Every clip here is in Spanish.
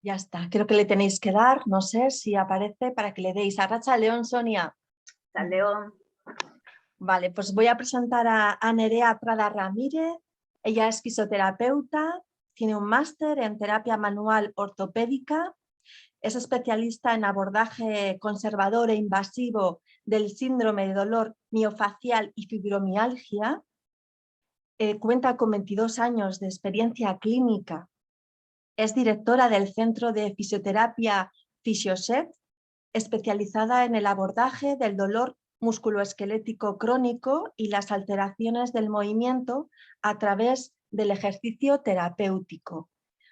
Ya está, creo que le tenéis que dar, no sé si aparece para que le deis. Arracha León, Sonia. Al León. Vale, pues voy a presentar a Nerea Prada Ramírez. Ella es fisioterapeuta, tiene un máster en terapia manual ortopédica, es especialista en abordaje conservador e invasivo del síndrome de dolor miofacial y fibromialgia. Cuenta con 22 años de experiencia clínica. Es directora del Centro de Fisioterapia Fisioset, especializada en el abordaje del dolor musculoesquelético crónico y las alteraciones del movimiento a través del ejercicio terapéutico.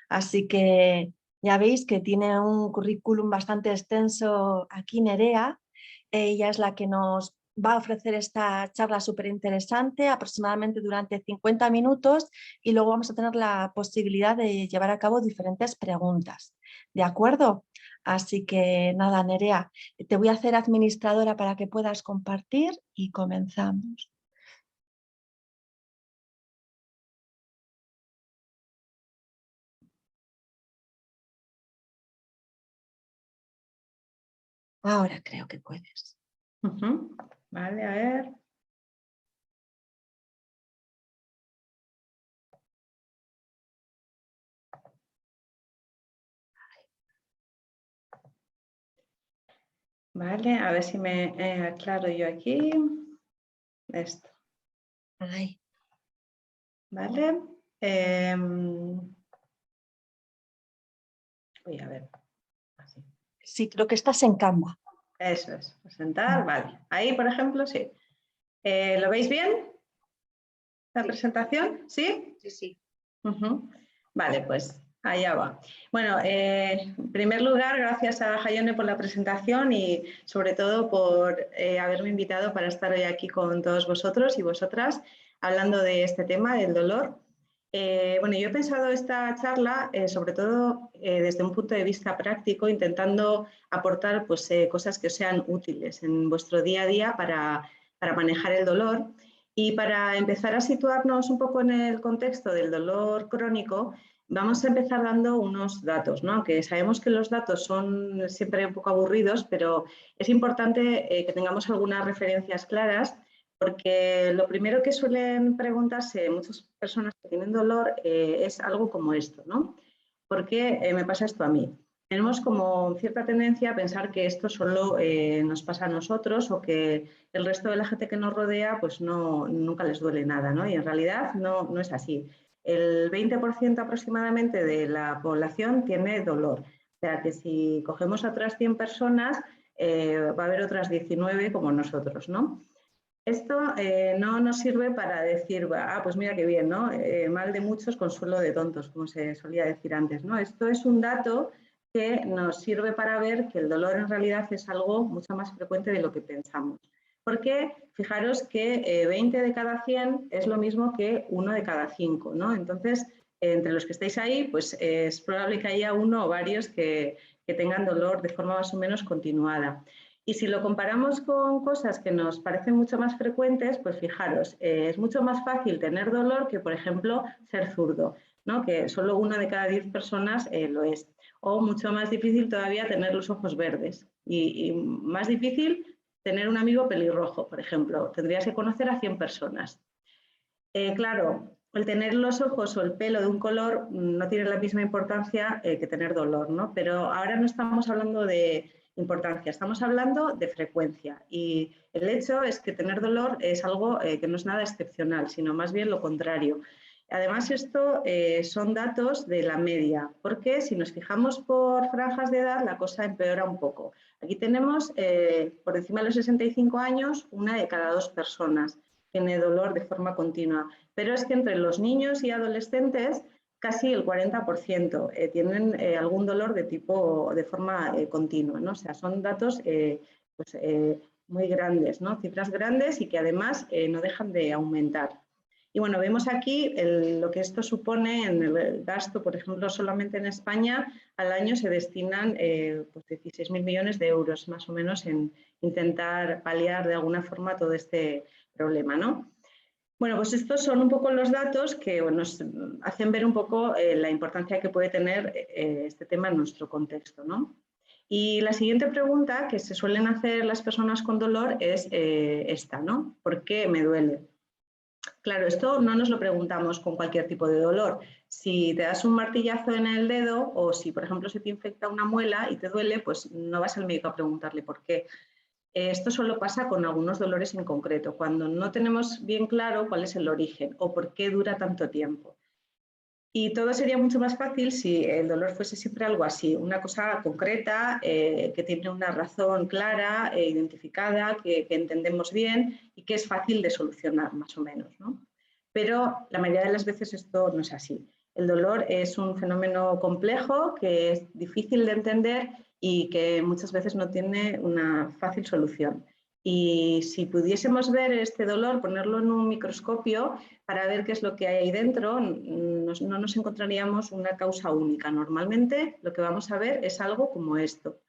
Así que ya veis que tiene un currículum bastante extenso aquí, Nerea. Ella es la que nos va a ofrecer esta charla súper interesante, aproximadamente durante 50 minutos, y luego vamos a tener la posibilidad de llevar a cabo diferentes preguntas. ¿De acuerdo? Así que nada, Nerea, te voy a hacer administradora para que puedas compartir y comenzamos. Ahora creo que puedes. Vale, a ver. Vale, a ver si me aclaro yo aquí. Esto. Ay. Vale. Voy a ver. Así. Sí, creo que estás en Canva. Eso es. Presentar, vale. Ahí, por ejemplo, sí. ¿Lo veis bien? ¿La presentación? ¿Sí? Sí, sí. Vale, pues allá va. Bueno, en primer lugar, gracias a Jaione por la presentación y sobre todo por haberme invitado para estar hoy aquí con todos vosotros y vosotras hablando de este tema, del dolor. Bueno, yo he pensado esta charla sobre todo desde un punto de vista práctico, intentando aportar pues, cosas que os sean útiles en vuestro día a día para manejar el dolor. Y para empezar a situarnos un poco en el contexto del dolor crónico, vamos a empezar dando unos datos, ¿no? Aunque sabemos que los datos son siempre un poco aburridos, pero es importante que tengamos algunas referencias claras, porque lo primero que suelen preguntarse muchas personas que tienen dolor es algo como esto, ¿no? ¿Por qué me pasa esto a mí? Tenemos como cierta tendencia a pensar que esto solo nos pasa a nosotros o que el resto de la gente que nos rodea pues nunca les duele nada, ¿no? Y en realidad no es así. El 20% aproximadamente de la población tiene dolor. O sea que si cogemos a otras 100 personas, va a haber otras 19 como nosotros, ¿no? Esto no nos sirve para decir, pues mira qué bien, ¿no? Mal de muchos, consuelo de tontos, como se solía decir antes, ¿no? Esto es un dato que nos sirve para ver que el dolor en realidad es algo mucho más frecuente de lo que pensamos. Porque fijaros que 20 de cada 100 es lo mismo que 1 de cada 5, ¿no? Entonces, entre los que estáis ahí, pues es probable que haya uno o varios que tengan dolor de forma más o menos continuada. Y si lo comparamos con cosas que nos parecen mucho más frecuentes, pues fijaros, es mucho más fácil tener dolor que, por ejemplo, ser zurdo, ¿no? Que solo 1 de cada 10 personas lo es. O mucho más difícil todavía tener los ojos verdes. Y más difícil tener un amigo pelirrojo, por ejemplo. Tendrías que conocer a 100 personas. Claro, el tener los ojos o el pelo de un color no tiene la misma importancia que tener dolor, ¿no? Pero ahora no estamos hablando de importancia, estamos hablando de frecuencia. Y el hecho es que tener dolor es algo que no es nada excepcional, sino más bien lo contrario. Además, esto son datos de la media, porque si nos fijamos por franjas de edad, la cosa empeora un poco. Aquí tenemos, por encima de los 65 años, 1 de cada 2 personas tiene dolor de forma continua. Pero es que entre los niños y adolescentes, casi el 40% tienen algún dolor de forma continua, ¿no? O sea, son datos pues, muy grandes, ¿no? Cifras grandes y que además no dejan de aumentar. Y bueno, vemos aquí lo que esto supone en el gasto, por ejemplo, solamente en España al año se destinan pues 16.000 millones de euros más o menos en intentar paliar de alguna forma todo este problema, ¿no? Bueno, pues estos son un poco los datos que nos hacen ver un poco la importancia que puede tener este tema en nuestro contexto, ¿no? Y la siguiente pregunta que se suelen hacer las personas con dolor es esta, ¿no? ¿Por qué me duele? Claro, esto no nos lo preguntamos con cualquier tipo de dolor. Si te das un martillazo en el dedo o si, por ejemplo, se te infecta una muela y te duele, pues no vas al médico a preguntarle por qué. Esto solo pasa con algunos dolores en concreto, cuando no tenemos bien claro cuál es el origen o por qué dura tanto tiempo. Y todo sería mucho más fácil si el dolor fuese siempre algo así, una cosa concreta, que tiene una razón clara, identificada, que entendemos bien y que es fácil de solucionar, más o menos, ¿no? Pero la mayoría de las veces esto no es así. El dolor es un fenómeno complejo que es difícil de entender y que muchas veces no tiene una fácil solución. Y si pudiésemos ver este dolor, ponerlo en un microscopio para ver qué es lo que hay ahí dentro, no nos encontraríamos una causa única. Normalmente lo que vamos a ver es algo como esto.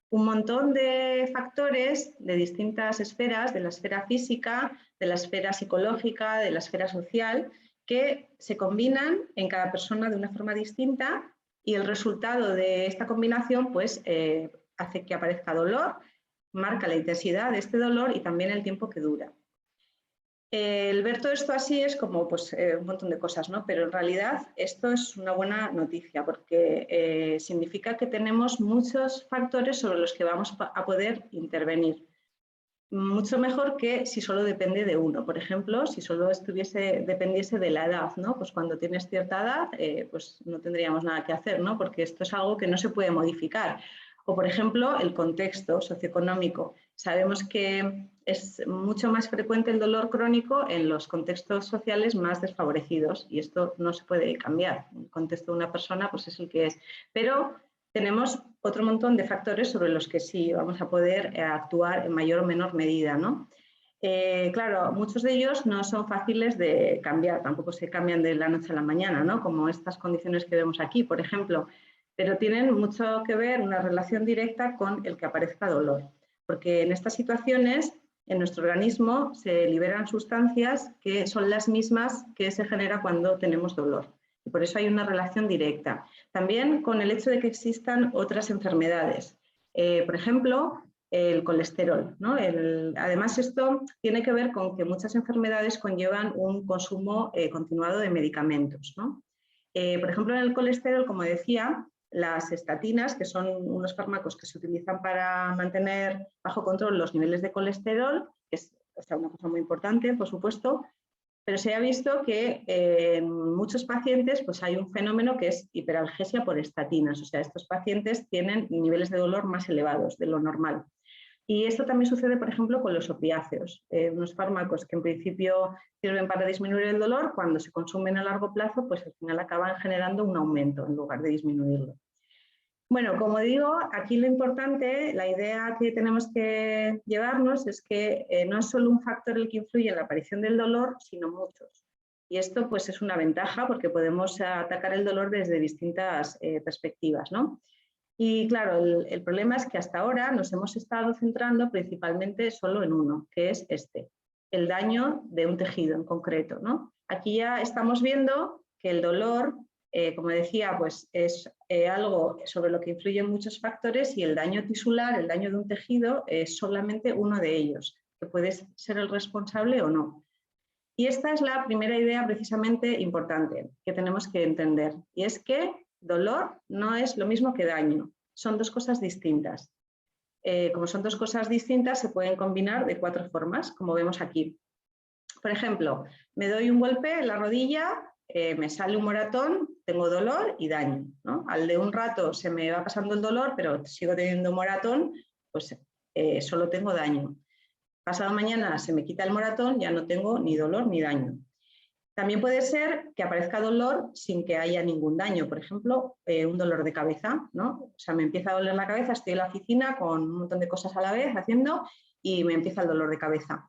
Un montón de factores de distintas esferas, de la esfera física, de la esfera psicológica, de la esfera social, que se combinan en cada persona de una forma distinta y el resultado de esta combinación pues, hace que aparezca dolor, marca la intensidad de este dolor y también el tiempo que dura. El ver todo esto así es como pues, un montón de cosas, ¿no? Pero en realidad esto es una buena noticia porque significa que tenemos muchos factores sobre los que vamos a poder intervenir. Mucho mejor que si solo depende de uno. Por ejemplo, si solo dependiese de la edad, ¿no? Pues cuando tienes cierta edad, pues no tendríamos nada que hacer, ¿no? Porque esto es algo que no se puede modificar. O, por ejemplo, el contexto socioeconómico. Sabemos que es mucho más frecuente el dolor crónico en los contextos sociales más desfavorecidos y esto no se puede cambiar. El contexto de una persona pues, es el que es. Pero tenemos otro montón de factores sobre los que sí vamos a poder actuar en mayor o menor medida, ¿no? Claro, muchos de ellos no son fáciles de cambiar, tampoco se cambian de la noche a la mañana, ¿no? Como estas condiciones que vemos aquí, por ejemplo, pero tienen mucho que ver, una relación directa con el que aparezca dolor, porque en estas situaciones en nuestro organismo se liberan sustancias que son las mismas que se genera cuando tenemos dolor. Y por eso hay una relación directa. También con el hecho de que existan otras enfermedades. Por ejemplo, el colesterol, ¿no? Además, esto tiene que ver con que muchas enfermedades conllevan un consumo continuado de medicamentos, ¿no? Por ejemplo, en el colesterol, como decía, las estatinas, que son unos fármacos que se utilizan para mantener bajo control los niveles de colesterol, que es una cosa muy importante, por supuesto, pero se ha visto que en muchos pacientes pues hay un fenómeno que es hiperalgesia por estatinas, o sea, estos pacientes tienen niveles de dolor más elevados de lo normal. Y esto también sucede, por ejemplo, con los opiáceos, unos fármacos que en principio sirven para disminuir el dolor, cuando se consumen a largo plazo, pues al final acaban generando un aumento en lugar de disminuirlo. Bueno, como digo, aquí lo importante, la idea que tenemos que llevarnos es que no es solo un factor el que influye en la aparición del dolor, sino muchos. Y esto pues es una ventaja porque podemos atacar el dolor desde distintas perspectivas, ¿no? Y claro, el problema es que hasta ahora nos hemos estado centrando principalmente solo en uno, que es este, el daño de un tejido en concreto, ¿no? Aquí ya estamos viendo que el dolor, como decía, pues es algo sobre lo que influyen muchos factores y el daño tisular, el daño de un tejido, es solamente uno de ellos, que puede ser el responsable o no. Y esta es la primera idea precisamente importante que tenemos que entender, y es que dolor no es lo mismo que daño, son dos cosas distintas. Como son dos cosas distintas, se pueden combinar de 4 formas, como vemos aquí. Por ejemplo, me doy un golpe en la rodilla, me sale un moratón, tengo dolor y daño, ¿no? Al de un rato se me va pasando el dolor, pero sigo teniendo un moratón, pues solo tengo daño. Pasado mañana se me quita el moratón, ya no tengo ni dolor ni daño. También puede ser que aparezca dolor sin que haya ningún daño, por ejemplo, un dolor de cabeza, ¿no? O sea, me empieza a doler la cabeza, estoy en la oficina con un montón de cosas a la vez haciendo y me empieza el dolor de cabeza.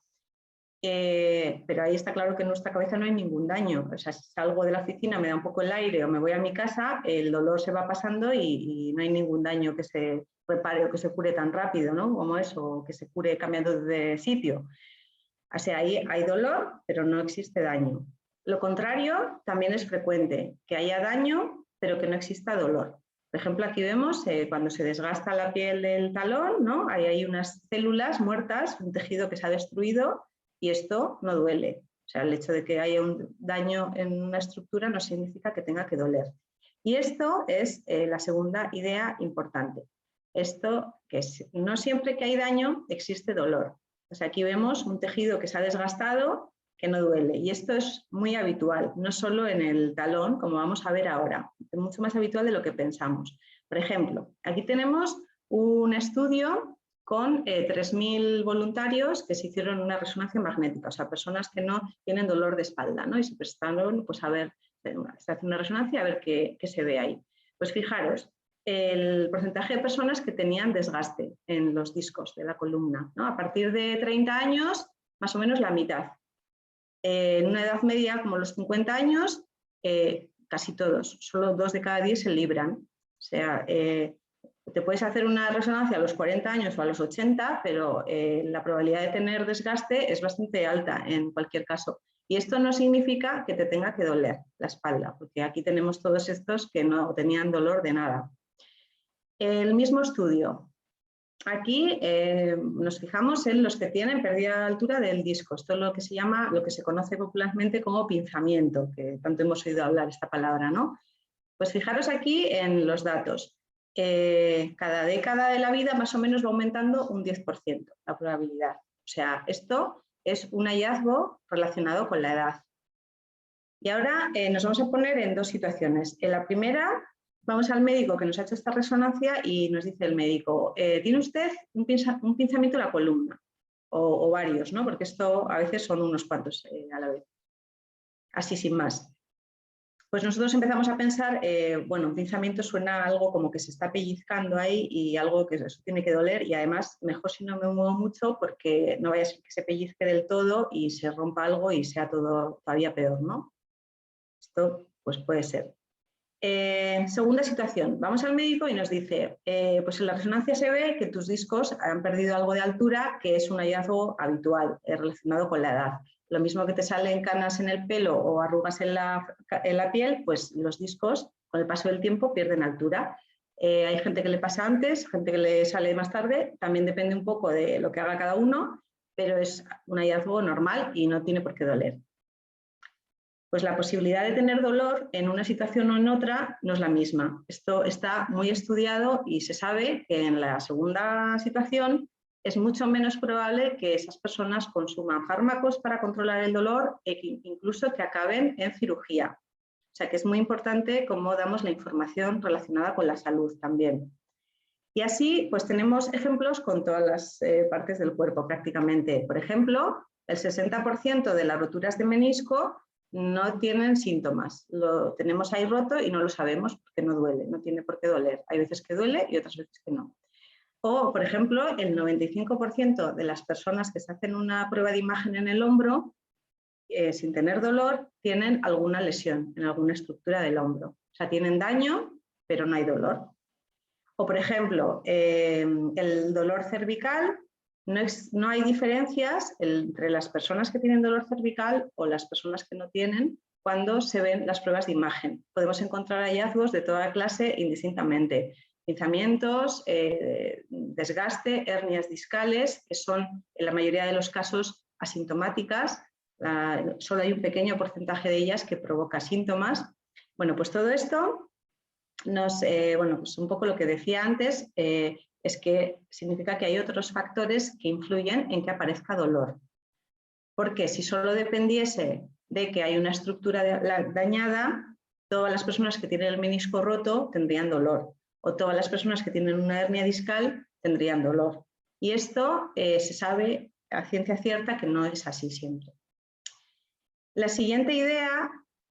Pero ahí está claro que en nuestra cabeza no hay ningún daño. O sea, si salgo de la oficina, me da un poco el aire o me voy a mi casa, el dolor se va pasando y no hay ningún daño que se repare o que se cure tan rápido, ¿no? Como eso, o que se cure cambiando de sitio. O sea, ahí hay dolor, pero no existe daño. Lo contrario también es frecuente, que haya daño, pero que no exista dolor. Por ejemplo, aquí vemos cuando se desgasta la piel del talón, ¿no? Ahí hay unas células muertas, un tejido que se ha destruido y esto no duele. O sea, el hecho de que haya un daño en una estructura no significa que tenga que doler. Y esto es la segunda idea importante. Esto que es, no siempre que hay daño existe dolor. O sea, aquí vemos un tejido que se ha desgastado que no duele. Y esto es muy habitual, no solo en el talón, como vamos a ver ahora, es mucho más habitual de lo que pensamos. Por ejemplo, aquí tenemos un estudio con 3.000 voluntarios que se hicieron una resonancia magnética, o sea, personas que no tienen dolor de espalda, ¿no? Y se prestaron pues, a ver, se hace una resonancia a ver qué se ve ahí. Pues fijaros, el porcentaje de personas que tenían desgaste en los discos de la columna, ¿no? A partir de 30 años, más o menos la mitad. En una edad media, como los 50 años, casi todos, solo 2 de cada 10 se libran. O sea, te puedes hacer una resonancia a los 40 años o a los 80, pero la probabilidad de tener desgaste es bastante alta en cualquier caso. Y esto no significa que te tenga que doler la espalda, porque aquí tenemos todos estos que no tenían dolor de nada. El mismo estudio. Aquí nos fijamos en los que tienen pérdida de altura del disco. Esto es lo que se llama, lo que se conoce popularmente como pinzamiento, que tanto hemos oído hablar esta palabra, ¿no? Pues fijaros aquí en los datos. Cada década de la vida más o menos va aumentando un 10% la probabilidad. O sea, esto es un hallazgo relacionado con la edad. Y ahora nos vamos a poner en dos situaciones. En la primera, vamos al médico que nos ha hecho esta resonancia y nos dice el médico, ¿tiene usted un pinzamiento de la columna? O varios, ¿no? Porque esto a veces son unos cuantos a la vez. Así sin más. Pues nosotros empezamos a pensar, bueno, un pinzamiento suena a algo como que se está pellizcando ahí y algo que eso tiene que doler y además mejor si no me muevo mucho porque no vaya a ser que se pellizque del todo y se rompa algo y sea todo todavía peor, ¿no? Esto pues puede ser. Segunda situación, vamos al médico y nos dice, pues en la resonancia se ve que tus discos han perdido algo de altura, que es un hallazgo habitual relacionado con la edad. Lo mismo que te salen canas en el pelo o arrugas en la piel, pues los discos con el paso del tiempo pierden altura. Hay gente que le pasa antes, gente que le sale más tarde, también depende un poco de lo que haga cada uno, pero es un hallazgo normal y no tiene por qué doler. Pues la posibilidad de tener dolor en una situación o en otra no es la misma. Esto está muy estudiado y se sabe que en la segunda situación es mucho menos probable que esas personas consuman fármacos para controlar el dolor e incluso que acaben en cirugía. O sea que es muy importante cómo damos la información relacionada con la salud también. Y así pues tenemos ejemplos con todas las partes del cuerpo prácticamente. Por ejemplo, el 60% de las roturas de menisco no tienen síntomas. Lo tenemos ahí roto y no lo sabemos porque no duele, no tiene por qué doler. Hay veces que duele y otras veces que no. O, por ejemplo, el 95% de las personas que se hacen una prueba de imagen en el hombro, sin tener dolor, tienen alguna lesión en alguna estructura del hombro. O sea, tienen daño, pero no hay dolor. O, por ejemplo, el dolor cervical. No hay diferencias entre las personas que tienen dolor cervical o las personas que no tienen cuando se ven las pruebas de imagen. Podemos encontrar hallazgos de toda clase indistintamente. Pinzamientos, desgaste, hernias discales, que son en la mayoría de los casos asintomáticas. Solo hay un pequeño porcentaje de ellas que provoca síntomas. Bueno, pues todo esto bueno, pues un poco lo que decía antes, es que significa que hay otros factores que influyen en que aparezca dolor. Porque si solo dependiese de que hay una estructura dañada, todas las personas que tienen el menisco roto tendrían dolor, o todas las personas que tienen una hernia discal tendrían dolor. Y esto se sabe a ciencia cierta que no es así siempre. La siguiente idea,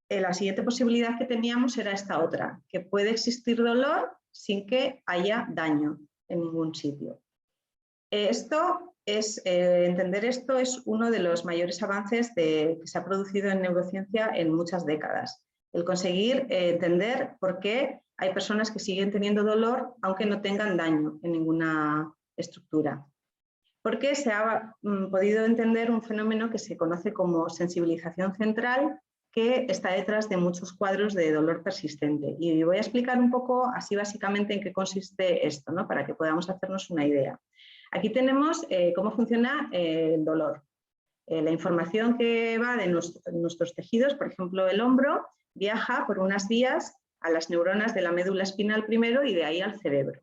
la siguiente posibilidad que teníamos era esta otra, que puede existir dolor sin que haya daño en ningún sitio. Entender esto es uno de los mayores avances que se ha producido en neurociencia en muchas décadas. El conseguir entender por qué hay personas que siguen teniendo dolor aunque no tengan daño en ninguna estructura. porque se ha podido entender un fenómeno que se conoce como sensibilización central, que está detrás de muchos cuadros de dolor persistente. Y voy a explicar un poco así básicamente en qué consiste esto, ¿no? Para que podamos hacernos una idea. Aquí tenemos cómo funciona el dolor. La información que va de nuestros tejidos, por ejemplo el hombro, viaja por unas vías a las neuronas de la médula espinal primero y de ahí al cerebro.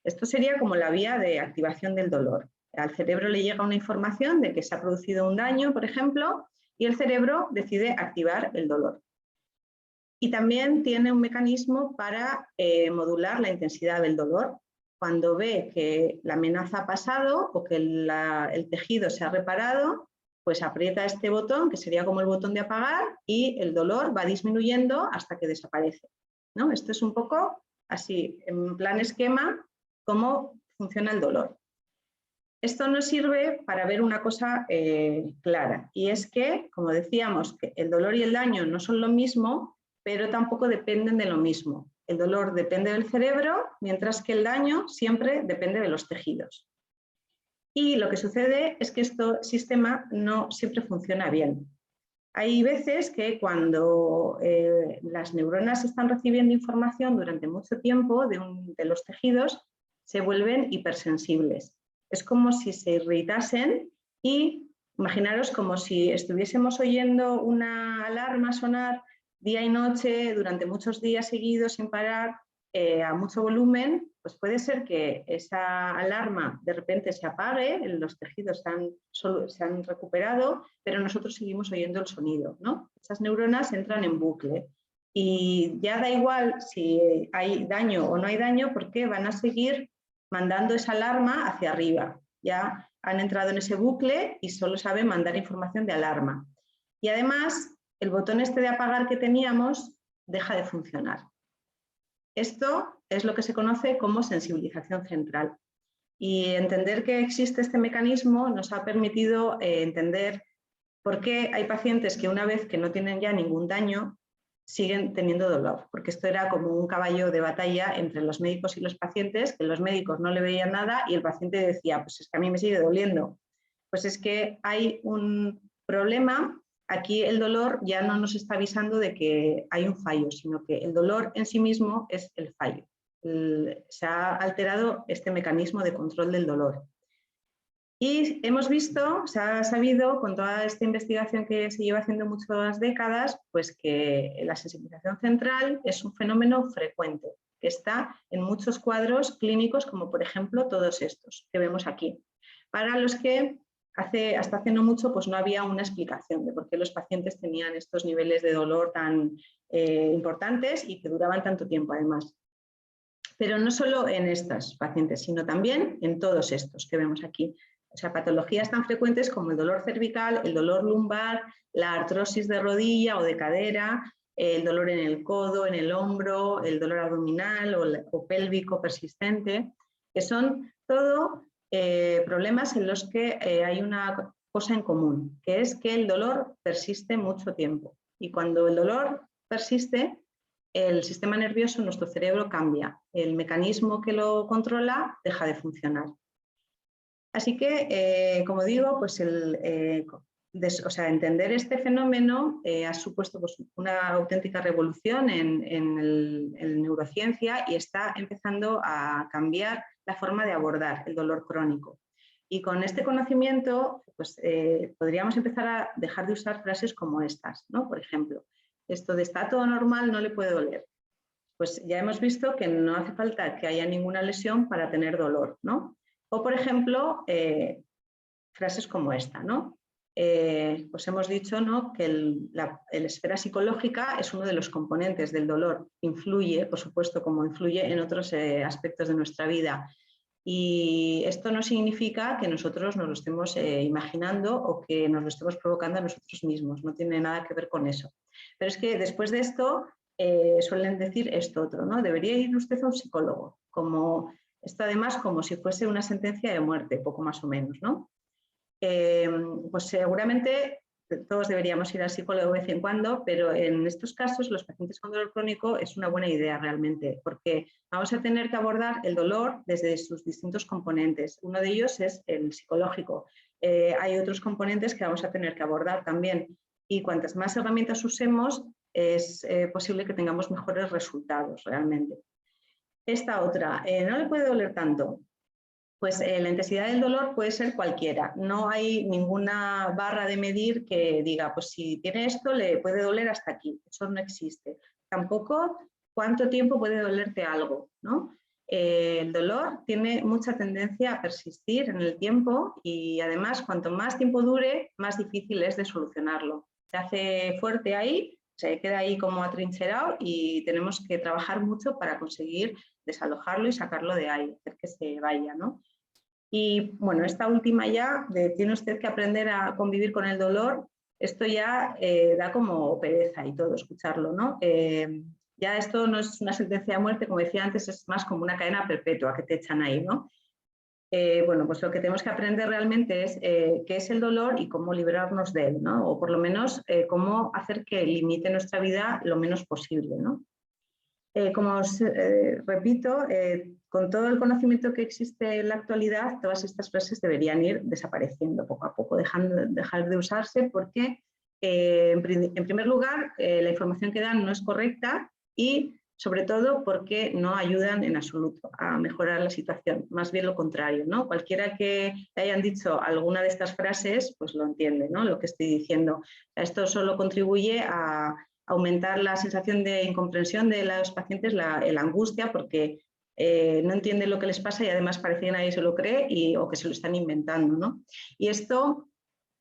Esto sería como la vía de activación del dolor. Al cerebro le llega una información de que se ha producido un daño, por ejemplo, y el cerebro decide activar el dolor. Y también tiene un mecanismo para modular la intensidad del dolor. Cuando ve que la amenaza ha pasado o que el tejido se ha reparado, pues aprieta este botón, que sería como el botón de apagar, y el dolor va disminuyendo hasta que desaparece, ¿no? Esto es un poco así, en plan esquema, cómo funciona el dolor. Esto nos sirve para ver una cosa clara, y es que, como decíamos, que el dolor y el daño no son lo mismo, pero tampoco dependen de lo mismo. El dolor depende del cerebro, mientras que el daño siempre depende de los tejidos. Y lo que sucede es que este sistema no siempre funciona bien. Hay veces que cuando las neuronas están recibiendo información durante mucho tiempo de los tejidos, se vuelven hipersensibles. Es como si se irritasen y imaginaros como si estuviésemos oyendo una alarma sonar día y noche durante muchos días seguidos sin parar, a mucho volumen, pues puede ser que esa alarma de repente se apague, los tejidos se han recuperado, pero nosotros seguimos oyendo el sonido, ¿no? Esas neuronas entran en bucle y ya da igual si hay daño o no hay daño, porque van a seguir mandando esa alarma hacia arriba. Ya han entrado en ese bucle y solo saben mandar información de alarma. Y además, el botón este de apagar que teníamos deja de funcionar. Esto es lo que se conoce como sensibilización central. Y entender que existe este mecanismo nos ha permitido entender por qué hay pacientes que una vez que no tienen ya ningún daño siguen teniendo dolor, porque esto era como un caballo de batalla entre los médicos y los pacientes, que los médicos no le veían nada y el paciente decía, pues es que a mí me sigue doliendo. Pues es que hay un problema. Aquí el dolor ya no nos está avisando de que hay un fallo, sino que el dolor en sí mismo es el fallo. Se ha alterado este mecanismo de control del dolor. Y hemos visto, se ha sabido con toda esta investigación que se lleva haciendo muchas décadas, pues que la sensibilización central es un fenómeno frecuente, que está en muchos cuadros clínicos, como por ejemplo todos estos que vemos aquí, para los que hasta hace no mucho pues no había una explicación de por qué los pacientes tenían estos niveles de dolor tan importantes y que duraban tanto tiempo además. Pero no solo en estos pacientes, sino también en todos estos que vemos aquí. O sea, patologías tan frecuentes como el dolor cervical, el dolor lumbar, la artrosis de rodilla o de cadera, el dolor en el codo, en el hombro, el dolor abdominal o pélvico persistente, que son todo problemas en los que hay una cosa en común, que es que el dolor persiste mucho tiempo. Y cuando el dolor persiste, el sistema nervioso, nuestro cerebro cambia. El mecanismo que lo controla deja de funcionar. Así que, como digo, pues entender este fenómeno ha supuesto pues, una auténtica revolución en neurociencia y está empezando a cambiar la forma de abordar el dolor crónico. Y con este conocimiento pues, podríamos empezar a dejar de usar frases como estas, ¿no? Por ejemplo, esto de está todo normal, no le puede doler. Pues ya hemos visto que no hace falta que haya ninguna lesión para tener dolor, ¿no? O, por ejemplo, frases como esta, ¿no? Pues hemos dicho, ¿no?, que la esfera psicológica es uno de los componentes del dolor. Influye, por supuesto, como influye en otros aspectos de nuestra vida. Y esto no significa que nosotros nos lo estemos imaginando o que nos lo estemos provocando a nosotros mismos. No tiene nada que ver con eso. Pero es que después de esto suelen decir esto otro, ¿no? Debería ir usted a un psicólogo, como esto además como si fuese una sentencia de muerte, poco más o menos, ¿no? Pues seguramente todos deberíamos ir al psicólogo de vez en cuando, pero en estos casos los pacientes con dolor crónico es una buena idea realmente, porque vamos a tener que abordar el dolor desde sus distintos componentes. Uno de ellos es el psicológico. Hay otros componentes que vamos a tener que abordar también, y cuantas más herramientas usemos, es posible que tengamos mejores resultados realmente. Esta otra, no le puede doler tanto. Pues la intensidad del dolor puede ser cualquiera. No hay ninguna barra de medir que diga, pues si tiene esto le puede doler hasta aquí. Eso no existe. Tampoco cuánto tiempo puede dolerte algo, ¿no? El dolor tiene mucha tendencia a persistir en el tiempo y además cuanto más tiempo dure, más difícil es de solucionarlo. Se hace fuerte ahí, se queda ahí como atrincherado y tenemos que trabajar mucho para conseguir desalojarlo y sacarlo de ahí, hacer que se vaya, ¿no? Y bueno, esta última ya, tiene usted que aprender a convivir con el dolor, esto ya da como pereza y todo escucharlo, ¿no? Ya esto no es una sentencia de muerte, como decía antes, es más como una cadena perpetua que te echan ahí, ¿no? Bueno, pues lo que tenemos que aprender realmente es qué es el dolor y cómo librarnos de él, ¿no? O por lo menos cómo hacer que limite nuestra vida lo menos posible, ¿no? Como os repito, con todo el conocimiento que existe en la actualidad, todas estas frases deberían ir desapareciendo poco a poco, dejar de usarse porque, en primer lugar, la información que dan no es correcta y, sobre todo, porque no ayudan en absoluto a mejorar la situación, más bien lo contrario, ¿no? Cualquiera que le hayan dicho alguna de estas frases, pues lo entiende, ¿no? Lo que estoy diciendo. Esto solo contribuye a aumentar la sensación de incomprensión de los pacientes, la angustia, porque no entienden lo que les pasa y además parece que nadie se lo cree o que se lo están inventando, ¿no? Y esto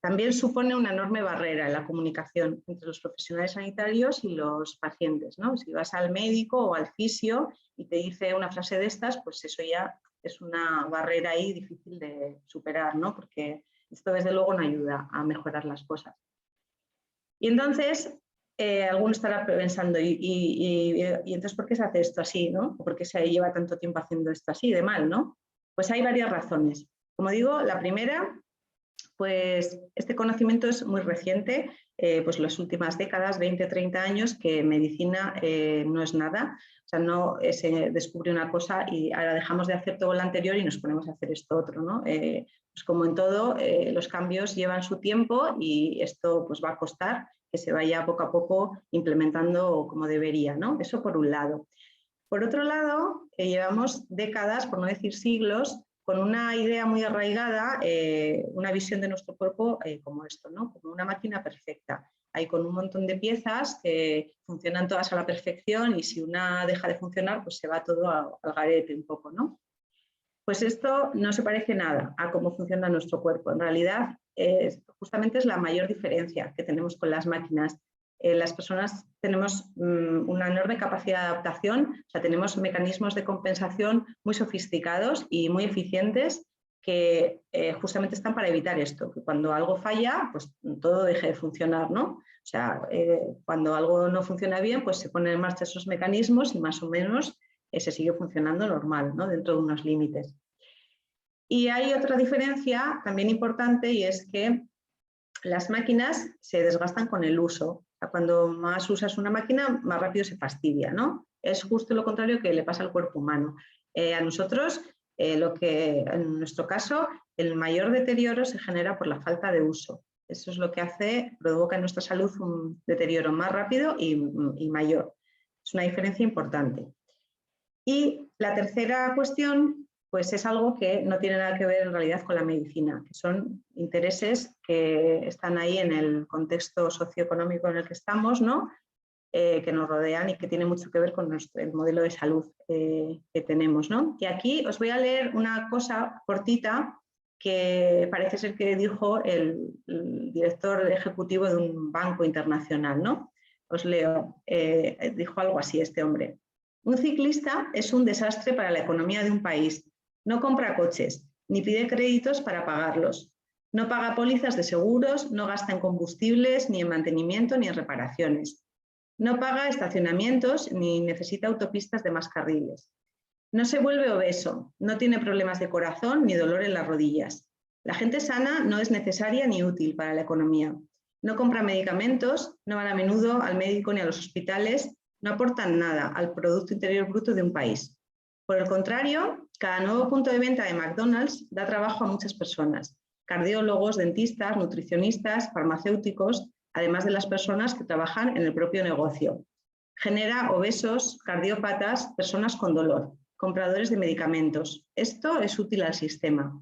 también supone una enorme barrera en la comunicación entre los profesionales sanitarios y los pacientes, ¿no? Si vas al médico o al fisio y te dice una frase de estas, pues eso ya es una barrera ahí difícil de superar, ¿no? Porque esto desde luego no ayuda a mejorar las cosas. Y entonces, alguno estará pensando, ¿y entonces por qué se hace esto así, ¿no? ¿O por qué se lleva tanto tiempo haciendo esto así de mal, ¿no? Pues hay varias razones. Como digo, la primera, pues este conocimiento es muy reciente, pues las últimas décadas, 20, 30 años, que medicina no es nada. O sea, no se descubre una cosa y ahora dejamos de hacer todo lo anterior y nos ponemos a hacer esto otro, ¿no? Pues como en todo, los cambios llevan su tiempo y esto pues va a costar que se vaya poco a poco implementando como debería, ¿no? Eso por un lado. Por otro lado, llevamos décadas, por no decir siglos, con una idea muy arraigada, una visión de nuestro cuerpo como esto, ¿no? Como una máquina perfecta. Hay con un montón de piezas que funcionan todas a la perfección y si una deja de funcionar, pues se va todo al garete un poco, ¿no? Pues esto no se parece nada a cómo funciona nuestro cuerpo. En realidad, justamente es la mayor diferencia que tenemos con las máquinas. Las personas tenemos una enorme capacidad de adaptación, o sea, tenemos mecanismos de compensación muy sofisticados y muy eficientes que justamente están para evitar esto, que cuando algo falla, pues todo deje de funcionar, ¿no? O sea, cuando algo no funciona bien, pues se ponen en marcha esos mecanismos y más o menos se sigue funcionando normal, ¿no? Dentro de unos límites. Y hay otra diferencia también importante y es que las máquinas se desgastan con el uso. O sea, cuando más usas una máquina, más rápido se fastidia, ¿no? Es justo lo contrario que le pasa al cuerpo humano. A nosotros, en nuestro caso, el mayor deterioro se genera por la falta de uso. Eso es lo que provoca en nuestra salud un deterioro más rápido y mayor. Es una diferencia importante. Y la tercera cuestión, pues es algo que no tiene nada que ver en realidad con la medicina, que son intereses que están ahí en el contexto socioeconómico en el que estamos, ¿no? Que nos rodean y que tiene mucho que ver con el modelo de salud que tenemos, ¿no? Y aquí os voy a leer una cosa cortita que parece ser que dijo el director ejecutivo de un banco internacional, ¿no? Os leo, dijo algo así este hombre. Un ciclista es un desastre para la economía de un país. No compra coches, ni pide créditos para pagarlos. No paga pólizas de seguros, no gasta en combustibles, ni en mantenimiento, ni en reparaciones. No paga estacionamientos, ni necesita autopistas de más carriles. No se vuelve obeso, no tiene problemas de corazón, ni dolor en las rodillas. La gente sana no es necesaria ni útil para la economía. No compran medicamentos, no van a menudo al médico ni a los hospitales, no aportan nada al Producto Interior Bruto de un país. Por el contrario, cada nuevo punto de venta de McDonald's da trabajo a muchas personas, cardiólogos, dentistas, nutricionistas, farmacéuticos, además de las personas que trabajan en el propio negocio. Genera obesos, cardiópatas, personas con dolor, compradores de medicamentos. Esto es útil al sistema.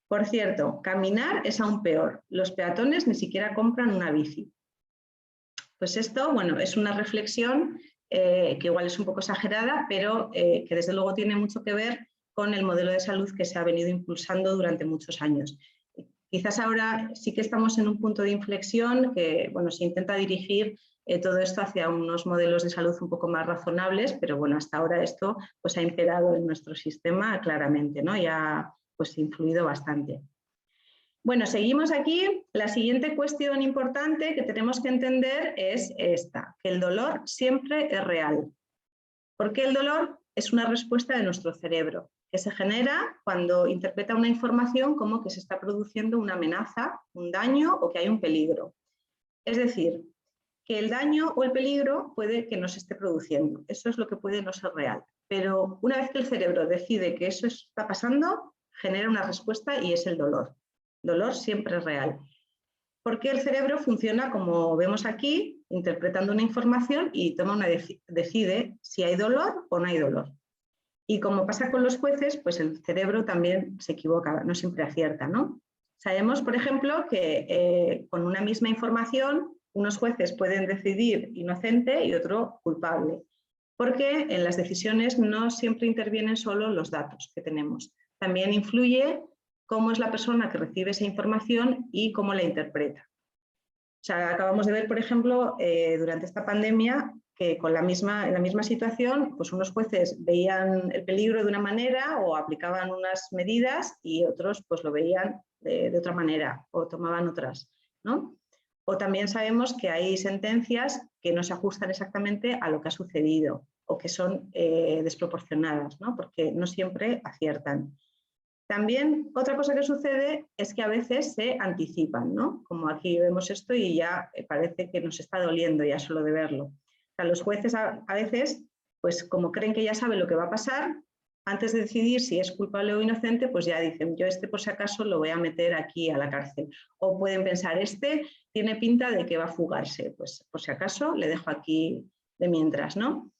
Por cierto, caminar es aún peor. Los peatones ni siquiera compran una bici. Pues esto, bueno, es una reflexión que igual es un poco exagerada, pero que desde luego tiene mucho que ver con el modelo de salud que se ha venido impulsando durante muchos años. Quizás ahora sí que estamos en un punto de inflexión que, bueno, se intenta dirigir todo esto hacia unos modelos de salud un poco más razonables, pero bueno, hasta ahora esto pues ha imperado en nuestro sistema claramente, ¿no? Y ha pues influido bastante. Bueno, seguimos aquí. La siguiente cuestión importante que tenemos que entender es esta, que el dolor siempre es real. Porque el dolor es una respuesta de nuestro cerebro, que se genera cuando interpreta una información como que se está produciendo una amenaza, un daño o que hay un peligro. Es decir, que el daño o el peligro puede que no se esté produciendo. Eso es lo que puede no ser real. Pero una vez que el cerebro decide que eso está pasando, genera una respuesta y es el dolor. Dolor siempre es real. Porque el cerebro funciona como vemos aquí, interpretando una información y decide si hay dolor o no hay dolor. Y como pasa con los jueces, pues el cerebro también se equivoca, no siempre acierta, ¿no? Sabemos, por ejemplo, que con una misma información, unos jueces pueden decidir inocente y otro culpable, porque en las decisiones no siempre intervienen solo los datos que tenemos. También influye cómo es la persona que recibe esa información y cómo la interpreta. O sea, acabamos de ver, por ejemplo, durante esta pandemia, que en la misma situación, pues unos jueces veían el peligro de una manera o aplicaban unas medidas y otros pues lo veían de otra manera o tomaban otras, ¿no? O también sabemos que hay sentencias que no se ajustan exactamente a lo que ha sucedido o que son desproporcionadas, ¿no? Porque no siempre aciertan. También otra cosa que sucede es que a veces se anticipan, ¿no? Como aquí vemos esto y ya parece que nos está doliendo ya solo de verlo. O sea, los jueces a veces, pues como creen que ya saben lo que va a pasar, antes de decidir si es culpable o inocente, pues ya dicen, yo por si acaso lo voy a meter aquí a la cárcel. O pueden pensar, tiene pinta de que va a fugarse, pues por si acaso le dejo aquí de mientras, ¿no?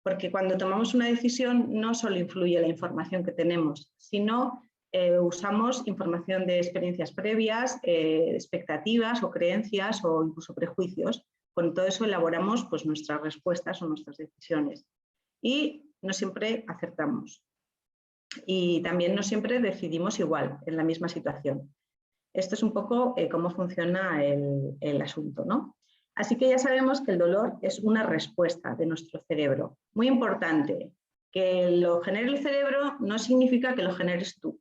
Porque cuando tomamos una decisión no solo influye la información que tenemos, sino usamos información de experiencias previas, expectativas o creencias o incluso prejuicios. Con todo eso elaboramos pues, nuestras respuestas o nuestras decisiones. Y no siempre acertamos. Y también no siempre decidimos igual en la misma situación. Esto es un poco cómo funciona el asunto, ¿no? Así que ya sabemos que el dolor es una respuesta de nuestro cerebro. Muy importante, que lo genere el cerebro no significa que lo generes tú.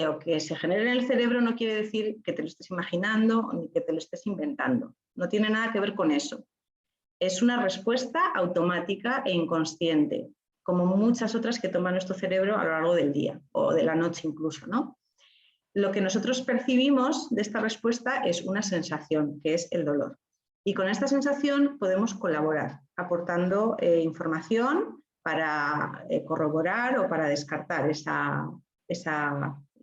O que se genere en el cerebro no quiere decir que te lo estés imaginando ni que te lo estés inventando. No tiene nada que ver con eso. Es una respuesta automática e inconsciente, como muchas otras que toma nuestro cerebro a lo largo del día o de la noche incluso, ¿no? Lo que nosotros percibimos de esta respuesta es una sensación, que es el dolor. Y con esta sensación podemos colaborar, aportando información para corroborar o para descartar esa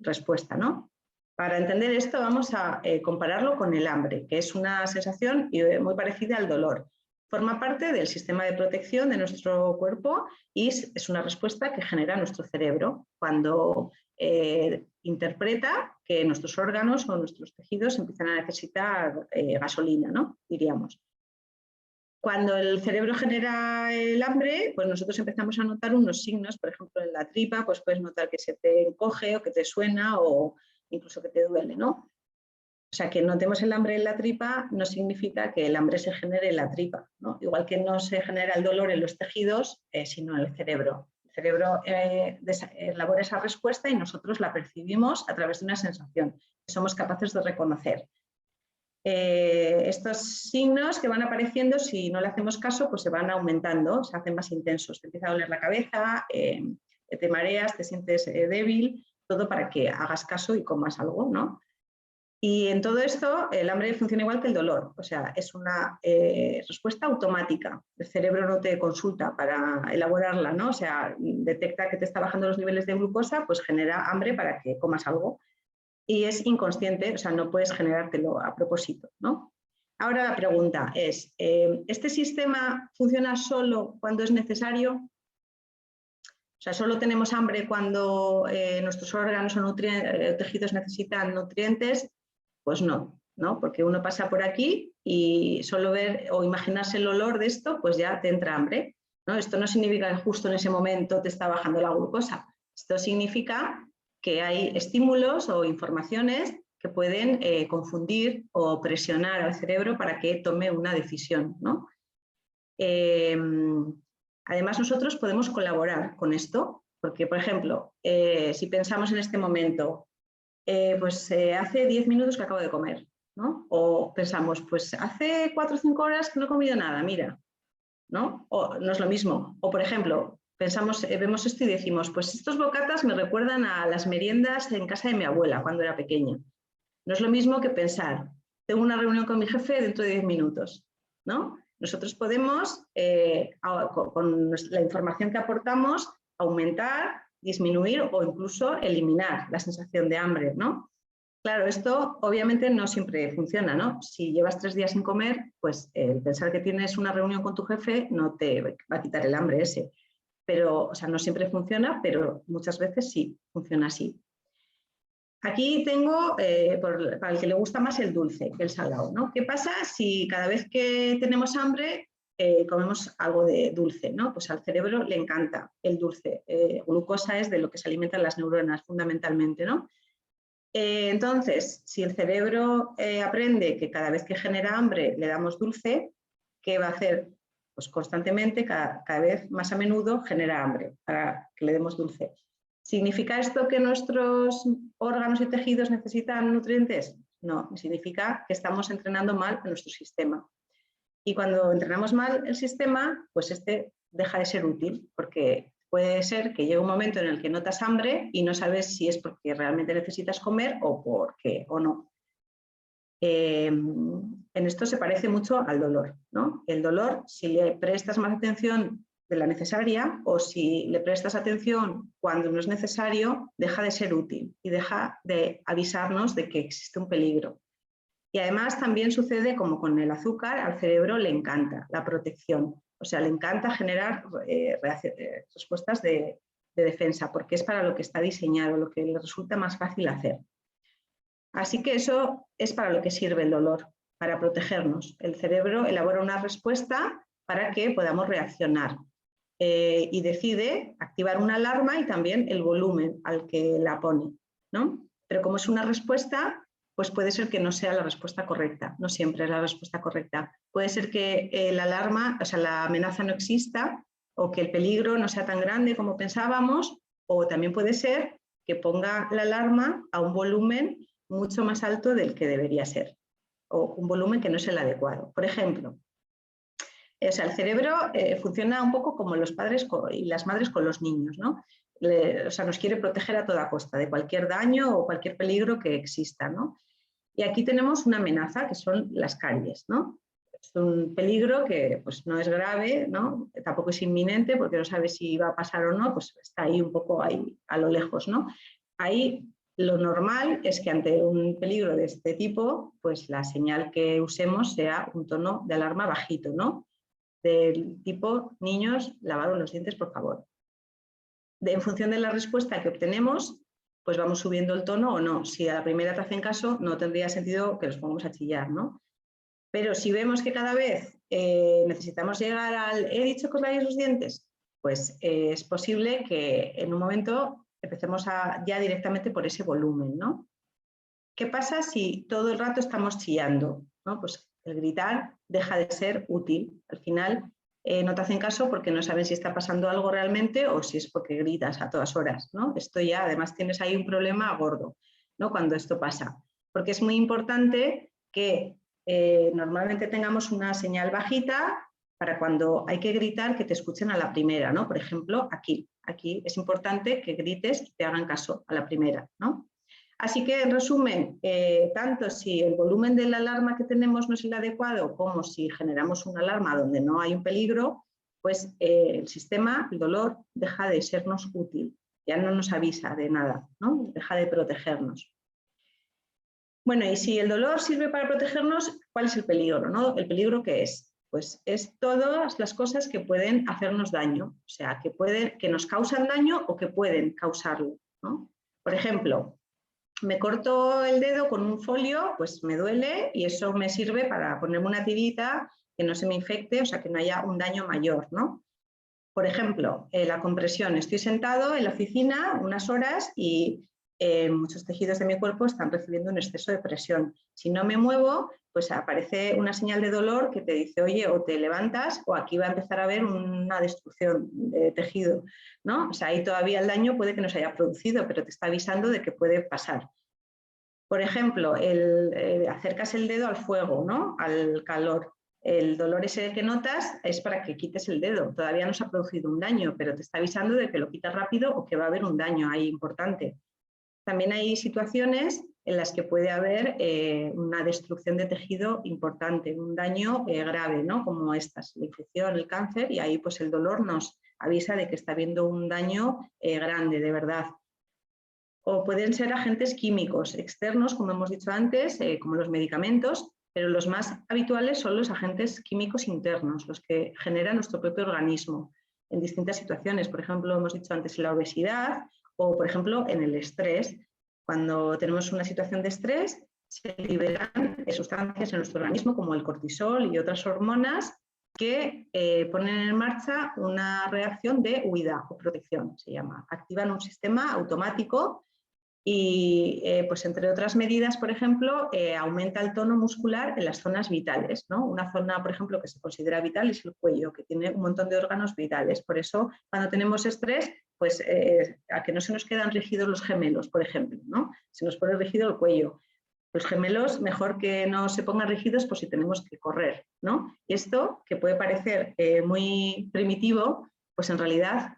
respuesta, ¿no? Para entender esto vamos a compararlo con el hambre, que es una sensación muy parecida al dolor. Forma parte del sistema de protección de nuestro cuerpo y es una respuesta que genera nuestro cerebro cuando interpreta que nuestros órganos o nuestros tejidos empiezan a necesitar gasolina, ¿no? Diríamos. Cuando el cerebro genera el hambre, pues nosotros empezamos a notar unos signos, por ejemplo, en la tripa, pues puedes notar que se te encoge o que te suena o incluso que te duele, ¿no? O sea, que notemos el hambre en la tripa no significa que el hambre se genere en la tripa, ¿no? Igual que no se genera el dolor en los tejidos, sino en el cerebro. El cerebro elabora esa respuesta y nosotros la percibimos a través de una sensación que somos capaces de reconocer. Estos signos que van apareciendo, si no le hacemos caso, pues se van aumentando, se hacen más intensos. Te empieza a doler la cabeza, te mareas, te sientes débil, todo para que hagas caso y comas algo, ¿no? Y en todo esto, el hambre funciona igual que el dolor, o sea, es una respuesta automática. El cerebro no te consulta para elaborarla, ¿no? O sea, detecta que te está bajando los niveles de glucosa, pues genera hambre para que comas algo. Y es inconsciente, o sea, no puedes generártelo a propósito, ¿no? Ahora la pregunta es, ¿este sistema funciona solo cuando es necesario? O sea, ¿solo tenemos hambre cuando nuestros órganos o tejidos necesitan nutrientes? Pues no, ¿no? Porque uno pasa por aquí y solo ver o imaginarse el olor de esto, pues ya te entra hambre, ¿no? Esto no significa que justo en ese momento te está bajando la glucosa. Esto significa que hay estímulos o informaciones que pueden confundir o presionar al cerebro para que tome una decisión, ¿no? Además, nosotros podemos colaborar con esto, porque, por ejemplo, si pensamos en este momento, hace 10 minutos que acabo de comer, ¿no? O pensamos, pues hace 4 o 5 horas que no he comido nada, mira, ¿no? O no es lo mismo. O, por ejemplo, pensamos, vemos esto y decimos, pues estos bocatas me recuerdan a las meriendas en casa de mi abuela cuando era pequeña. No es lo mismo que pensar, tengo una reunión con mi jefe dentro de 10 minutos, ¿no? Nosotros podemos, con la información que aportamos, aumentar, disminuir o incluso eliminar la sensación de hambre, ¿no? Claro, esto obviamente no siempre funciona, ¿no? Si llevas 3 días sin comer, pues el pensar que tienes una reunión con tu jefe no te va a quitar el hambre ese. Pero, o sea, no siempre funciona, pero muchas veces sí, funciona así. Aquí tengo, para el que le gusta más, el dulce que el salado, ¿no? ¿Qué pasa si cada vez que tenemos hambre comemos algo de dulce, ¿no? Pues al cerebro le encanta el dulce. Glucosa es de lo que se alimentan las neuronas fundamentalmente, ¿no? Entonces, si el cerebro aprende que cada vez que genera hambre le damos dulce, ¿qué va a hacer? Pues constantemente, cada vez más a menudo, genera hambre para que le demos dulce. ¿Significa esto que nuestros órganos y tejidos necesitan nutrientes? No, significa que estamos entrenando mal a nuestro sistema. Y cuando entrenamos mal el sistema, pues este deja de ser útil, porque puede ser que llegue un momento en el que notas hambre y no sabes si es porque realmente necesitas comer o por qué o no. En esto se parece mucho al dolor, ¿no? El dolor, si le prestas más atención de la necesaria o si le prestas atención cuando no es necesario, deja de ser útil y deja de avisarnos de que existe un peligro. Y además también sucede como con el azúcar, al cerebro le encanta la protección, o sea, le encanta generar respuestas de defensa, porque es para lo que está diseñado, lo que le resulta más fácil hacer. Así que eso es para lo que sirve el dolor, para protegernos. El cerebro elabora una respuesta para que podamos reaccionar y decide activar una alarma y también el volumen al que la pone, ¿no? Pero como es una respuesta, pues puede ser que no sea la respuesta correcta, no siempre es la respuesta correcta. Puede ser que la alarma, o sea, la amenaza no exista o que el peligro no sea tan grande como pensábamos, o también puede ser que ponga la alarma a un volumen mucho más alto del que debería ser, o un volumen que no es el adecuado. Por ejemplo, o sea, el cerebro funciona un poco como los padres y las madres con los niños, ¿no? O sea, nos quiere proteger a toda costa de cualquier daño o cualquier peligro que exista, ¿no? Y aquí tenemos una amenaza que son las caries, ¿no? Es un peligro que pues, no es grave, ¿no? Tampoco es inminente porque no sabe si va a pasar o no, pues está ahí un poco ahí a lo lejos, ¿no? Ahí lo normal es que ante un peligro de este tipo, pues la señal que usemos sea un tono de alarma bajito, ¿no? Del tipo, niños, lavaros los dientes, por favor. En función de la respuesta que obtenemos, pues vamos subiendo el tono o no. Si a la primera te hacen caso, no tendría sentido que nos pongamos a chillar, ¿no? Pero si vemos que cada vez necesitamos llegar al he dicho que os lavéis los dientes, pues es posible que en un momento empecemos ya directamente por ese volumen, ¿no? ¿Qué pasa si todo el rato estamos chillando? ¿No? Pues el gritar deja de ser útil. Al final no te hacen caso porque no saben si está pasando algo realmente o si es porque gritas a todas horas, ¿no? Esto ya, además, tienes ahí un problema gordo, ¿no? Cuando esto pasa. Porque es muy importante que normalmente tengamos una señal bajita para cuando hay que gritar que te escuchen a la primera, ¿no? Por ejemplo, aquí. Aquí es importante que grites y te hagan caso a la primera, ¿no? Así que, en resumen, tanto si el volumen de la alarma que tenemos no es el adecuado como si generamos una alarma donde no hay un peligro, pues el sistema, el dolor, deja de sernos útil, ya no nos avisa de nada, ¿no? Deja de protegernos. Bueno, y si el dolor sirve para protegernos, ¿cuál es el peligro, no? ¿El peligro qué es? Pues es todas las cosas que pueden hacernos daño, o sea, que nos causan daño o que pueden causarlo, ¿no? Por ejemplo, me corto el dedo con un folio, pues me duele y eso me sirve para ponerme una tirita que no se me infecte, o sea, que no haya un daño mayor, ¿no? Por ejemplo, la compresión. Estoy sentado en la oficina unas horas y muchos tejidos de mi cuerpo están recibiendo un exceso de presión. Si no me muevo, pues aparece una señal de dolor que te dice, oye, o te levantas o aquí va a empezar a haber una destrucción de tejido, ¿no? O sea, ahí todavía el daño puede que no se haya producido, pero te está avisando de que puede pasar. Por ejemplo, acercas el dedo al fuego, ¿no? Al calor. El dolor ese que notas es para que quites el dedo. Todavía no se ha producido un daño, pero te está avisando de que lo quitas rápido o que va a haber un daño ahí importante. También hay situaciones en las que puede haber una destrucción de tejido importante, un daño grave, ¿no? Como estas, la infección, el cáncer, y ahí pues el dolor nos avisa de que está habiendo un daño grande, de verdad. O pueden ser agentes químicos externos, como hemos dicho antes, como los medicamentos, pero los más habituales son los agentes químicos internos, los que genera nuestro propio organismo en distintas situaciones. Por ejemplo, hemos dicho antes la obesidad o, por ejemplo, en el estrés. Cuando tenemos una situación de estrés, se liberan sustancias en nuestro organismo como el cortisol y otras hormonas que ponen en marcha una reacción de huida o protección, se llama. Activan un sistema automático y, pues entre otras medidas, por ejemplo, aumenta el tono muscular en las zonas vitales, ¿no? Una zona, por ejemplo, que se considera vital es el cuello, que tiene un montón de órganos vitales. Por eso, cuando tenemos estrés, pues a que no se nos quedan rígidos los gemelos, por ejemplo, ¿no? Se nos pone rígido el cuello. Los gemelos, mejor que no se pongan rígidos por si tenemos que correr, ¿no? Y esto, que puede parecer muy primitivo, pues en realidad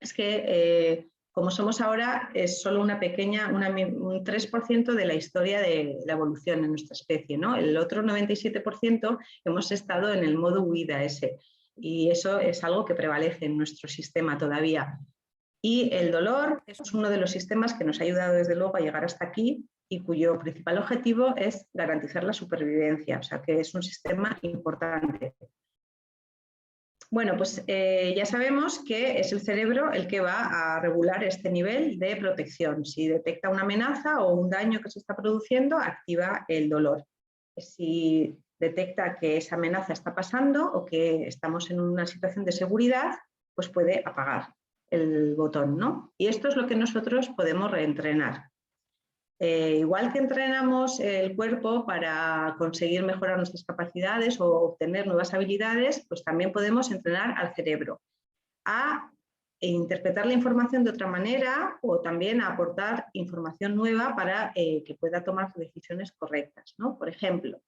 es que como somos ahora, es solo una pequeña, un 3% de la historia de la evolución en nuestra especie, ¿no? El otro 97% hemos estado en el modo huida ese, y eso es algo que prevalece en nuestro sistema todavía. Y el dolor es uno de los sistemas que nos ha ayudado desde luego a llegar hasta aquí y cuyo principal objetivo es garantizar la supervivencia, o sea que es un sistema importante. Bueno, pues ya sabemos que es el cerebro el que va a regular este nivel de protección. Si detecta una amenaza o un daño que se está produciendo, activa el dolor. Si detecta que esa amenaza está pasando o que estamos en una situación de seguridad, pues puede apagar el botón, ¿no? Y esto es lo que nosotros podemos reentrenar. Igual que entrenamos el cuerpo para conseguir mejorar nuestras capacidades o obtener nuevas habilidades, pues también podemos entrenar al cerebro a interpretar la información de otra manera o también a aportar información nueva para que pueda tomar decisiones correctas, ¿no? Por ejemplo,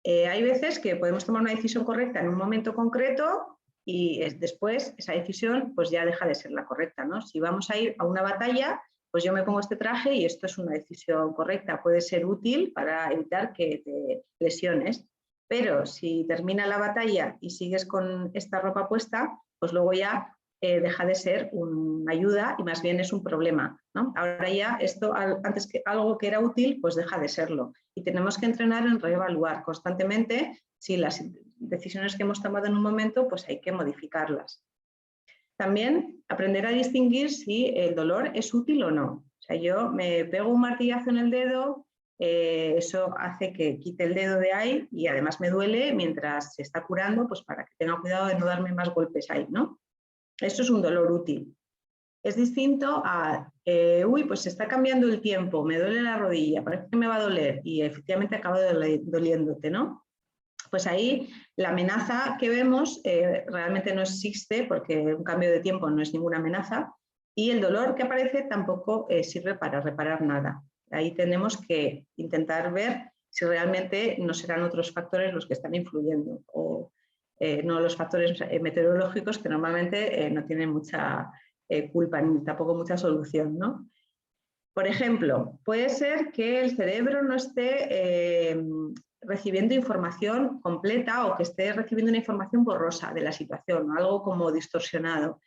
hay veces que podemos tomar una decisión correcta en un momento concreto y después esa decisión pues ya deja de ser la correcta, ¿no? Si vamos a ir a una batalla, pues yo me pongo este traje y esto es una decisión correcta, puede ser útil para evitar que te lesiones, pero si termina la batalla y sigues con esta ropa puesta, pues luego ya deja de ser una ayuda y más bien es un problema, ¿no? Ahora ya esto, antes que algo que era útil, pues deja de serlo. Y tenemos que entrenar en reevaluar constantemente si las decisiones que hemos tomado en un momento, pues hay que modificarlas. También aprender a distinguir si el dolor es útil o no. O sea, yo me pego un martillazo en el dedo, eso hace que quite el dedo de ahí y además me duele mientras se está curando, pues para que tenga cuidado de no darme más golpes ahí, ¿no? Eso es un dolor útil. Es distinto a, uy, pues se está cambiando el tiempo, me duele la rodilla, parece que me va a doler y efectivamente acaba doliéndote, ¿no? Pues ahí la amenaza que vemos realmente no existe porque un cambio de tiempo no es ninguna amenaza y el dolor que aparece tampoco sirve para reparar nada. Ahí tenemos que intentar ver si realmente no serán otros factores los que están influyendo o no los factores meteorológicos que normalmente no tienen mucha culpa ni tampoco mucha solución, ¿no? Por ejemplo, puede ser que el cerebro no esté recibiendo información completa o que esté recibiendo una información borrosa de la situación, algo como distorsionado.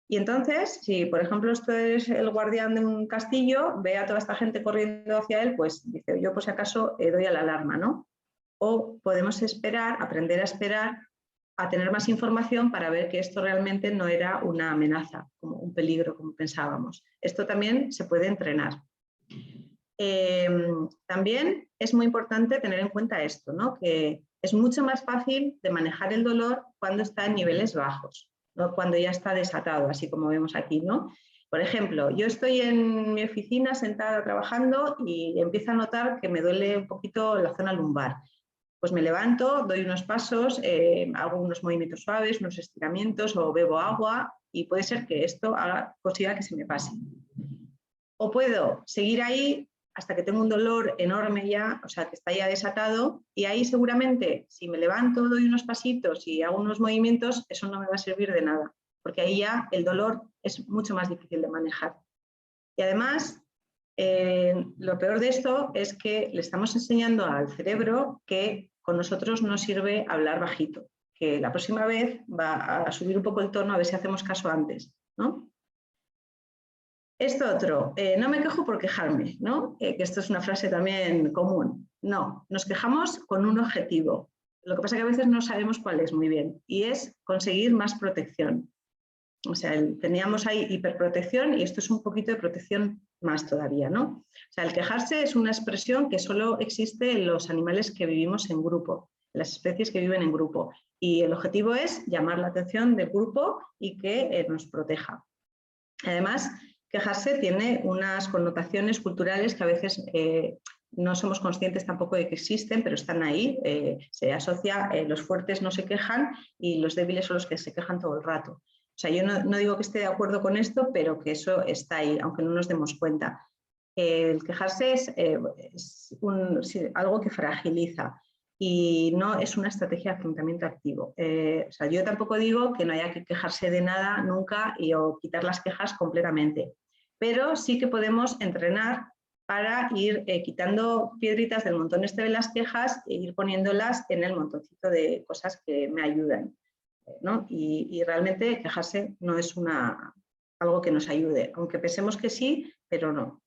Y entonces, si por ejemplo esto es el guardián de un castillo, ve a toda esta gente corriendo hacia él, pues dice, yo por si acaso doy a la alarma, ¿no? O podemos esperar, aprender a esperar, a tener más información para ver que esto realmente no era una amenaza, como un peligro, como pensábamos. Esto también se puede entrenar. También es muy importante tener en cuenta esto, ¿no? Que es mucho más fácil de manejar el dolor cuando está en niveles bajos, no cuando ya está desatado, así como vemos aquí, ¿no? Por ejemplo, yo estoy en mi oficina sentada trabajando y empiezo a notar que me duele un poquito la zona lumbar. Pues me levanto, doy unos pasos, hago unos movimientos suaves, unos estiramientos o bebo agua y puede ser que esto consiga que se me pase. O puedo seguir ahí hasta que tengo un dolor enorme ya, o sea, que está ya desatado, y ahí seguramente, si me levanto, doy unos pasitos y hago unos movimientos, eso no me va a servir de nada, porque ahí ya el dolor es mucho más difícil de manejar. Y además, lo peor de esto es que le estamos enseñando al cerebro que con nosotros no sirve hablar bajito, que la próxima vez va a subir un poco el tono a ver si hacemos caso antes, ¿no? Esto otro, no me quejo por quejarme, ¿no? Que esto es una frase también común. No, nos quejamos con un objetivo. Lo que pasa es que a veces no sabemos cuál es muy bien y es conseguir más protección. O sea, teníamos ahí hiperprotección y esto es un poquito de protección más todavía, ¿no? O sea, el quejarse es una expresión que solo existe en los animales que vivimos en grupo, las especies que viven en grupo. Y el objetivo es llamar la atención del grupo y que nos proteja. Además, quejarse tiene unas connotaciones culturales que a veces no somos conscientes tampoco de que existen, pero están ahí. Se asocia, los fuertes no se quejan y los débiles son los que se quejan todo el rato. O sea, yo no digo que esté de acuerdo con esto, pero que eso está ahí, aunque no nos demos cuenta. El quejarse es algo que fragiliza y no es una estrategia de afrontamiento activo. O sea, yo tampoco digo que no haya que quejarse de nada nunca o quitar las quejas completamente, pero sí que podemos entrenar para ir quitando piedritas del montón este de las quejas e ir poniéndolas en el montoncito de cosas que me ayudan, ¿no? Y realmente quejarse no es algo que nos ayude, aunque pensemos que sí, pero no.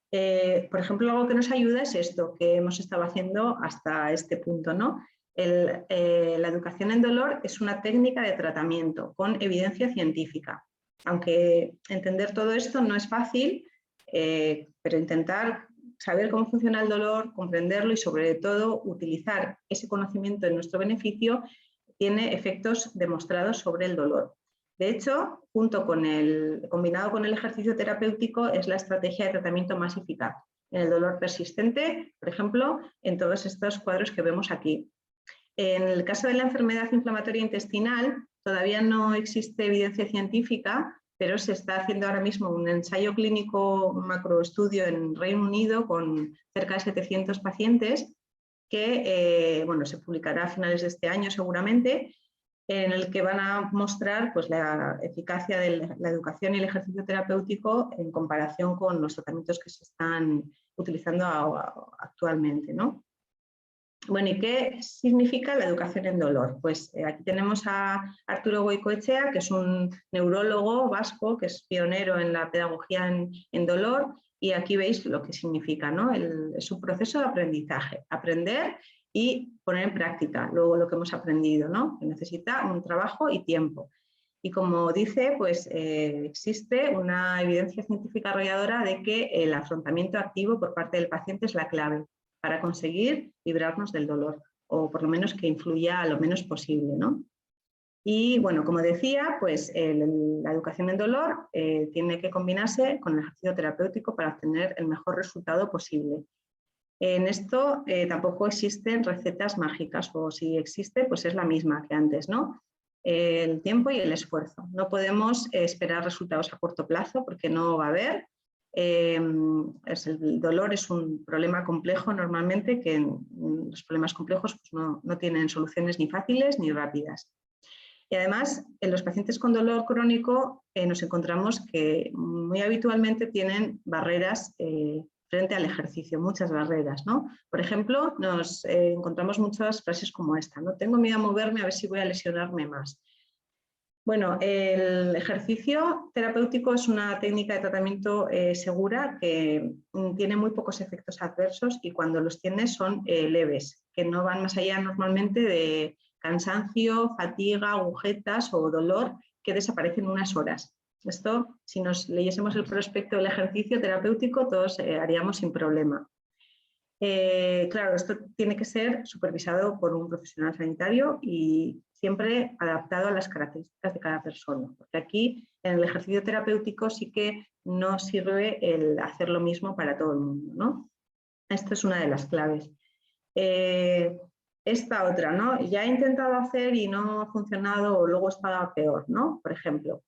Por ejemplo, algo que nos ayuda es esto que hemos estado haciendo hasta este punto, ¿no? La educación en dolor es una técnica de tratamiento con evidencia científica. Aunque entender todo esto no es fácil, pero intentar saber cómo funciona el dolor, comprenderlo y sobre todo utilizar ese conocimiento en nuestro beneficio tiene efectos demostrados sobre el dolor. De hecho, combinado con el ejercicio terapéutico, es la estrategia de tratamiento más eficaz. En el dolor persistente, por ejemplo, en todos estos cuadros que vemos aquí. En el caso de la enfermedad inflamatoria intestinal, todavía no existe evidencia científica, pero se está haciendo ahora mismo un ensayo clínico macroestudio en Reino Unido con cerca de 700 pacientes que se publicará a finales de este año seguramente, en el que van a mostrar pues, la eficacia de la educación y el ejercicio terapéutico en comparación con los tratamientos que se están utilizando actualmente, ¿no? Bueno, ¿y qué significa la educación en dolor? Pues aquí tenemos a Arturo Goicoechea, que es un neurólogo vasco, que es pionero en la pedagogía en dolor, y aquí veis lo que significa, ¿no? Es un proceso de aprendizaje, aprender y poner en práctica luego lo que hemos aprendido, ¿no? Que necesita un trabajo y tiempo. Y como dice, pues existe una evidencia científica arrolladora de que el afrontamiento activo por parte del paciente es la clave para conseguir librarnos del dolor, o por lo menos que influya lo menos posible, ¿no? Y bueno, como decía, pues la educación en dolor tiene que combinarse con el ejercicio terapéutico para obtener el mejor resultado posible. En esto tampoco existen recetas mágicas, o si existe, pues es la misma que antes, ¿no? El tiempo y el esfuerzo. No podemos esperar resultados a corto plazo porque no va a haber. El dolor es un problema complejo normalmente, que los problemas complejos pues no tienen soluciones ni fáciles ni rápidas. Y además, en los pacientes con dolor crónico nos encontramos que muy habitualmente tienen barreras frente al ejercicio, muchas barreras, ¿no? Por ejemplo, nos encontramos muchas frases como esta, ¿no? Tengo miedo a moverme, a ver si voy a lesionarme más. Bueno, el ejercicio terapéutico es una técnica de tratamiento segura que tiene muy pocos efectos adversos y cuando los tiene son leves, que no van más allá normalmente de cansancio, fatiga, agujetas o dolor que desaparecen en unas horas. Esto, si nos leyésemos el prospecto del ejercicio terapéutico, todos haríamos sin problema. Claro, esto tiene que ser supervisado por un profesional sanitario y siempre adaptado a las características de cada persona, porque aquí en el ejercicio terapéutico sí que no sirve el hacer lo mismo para todo el mundo, ¿no? Esta es una de las claves. Esta otra, ¿no? Ya he intentado hacer y no ha funcionado o luego está peor, ¿no? Por ejemplo.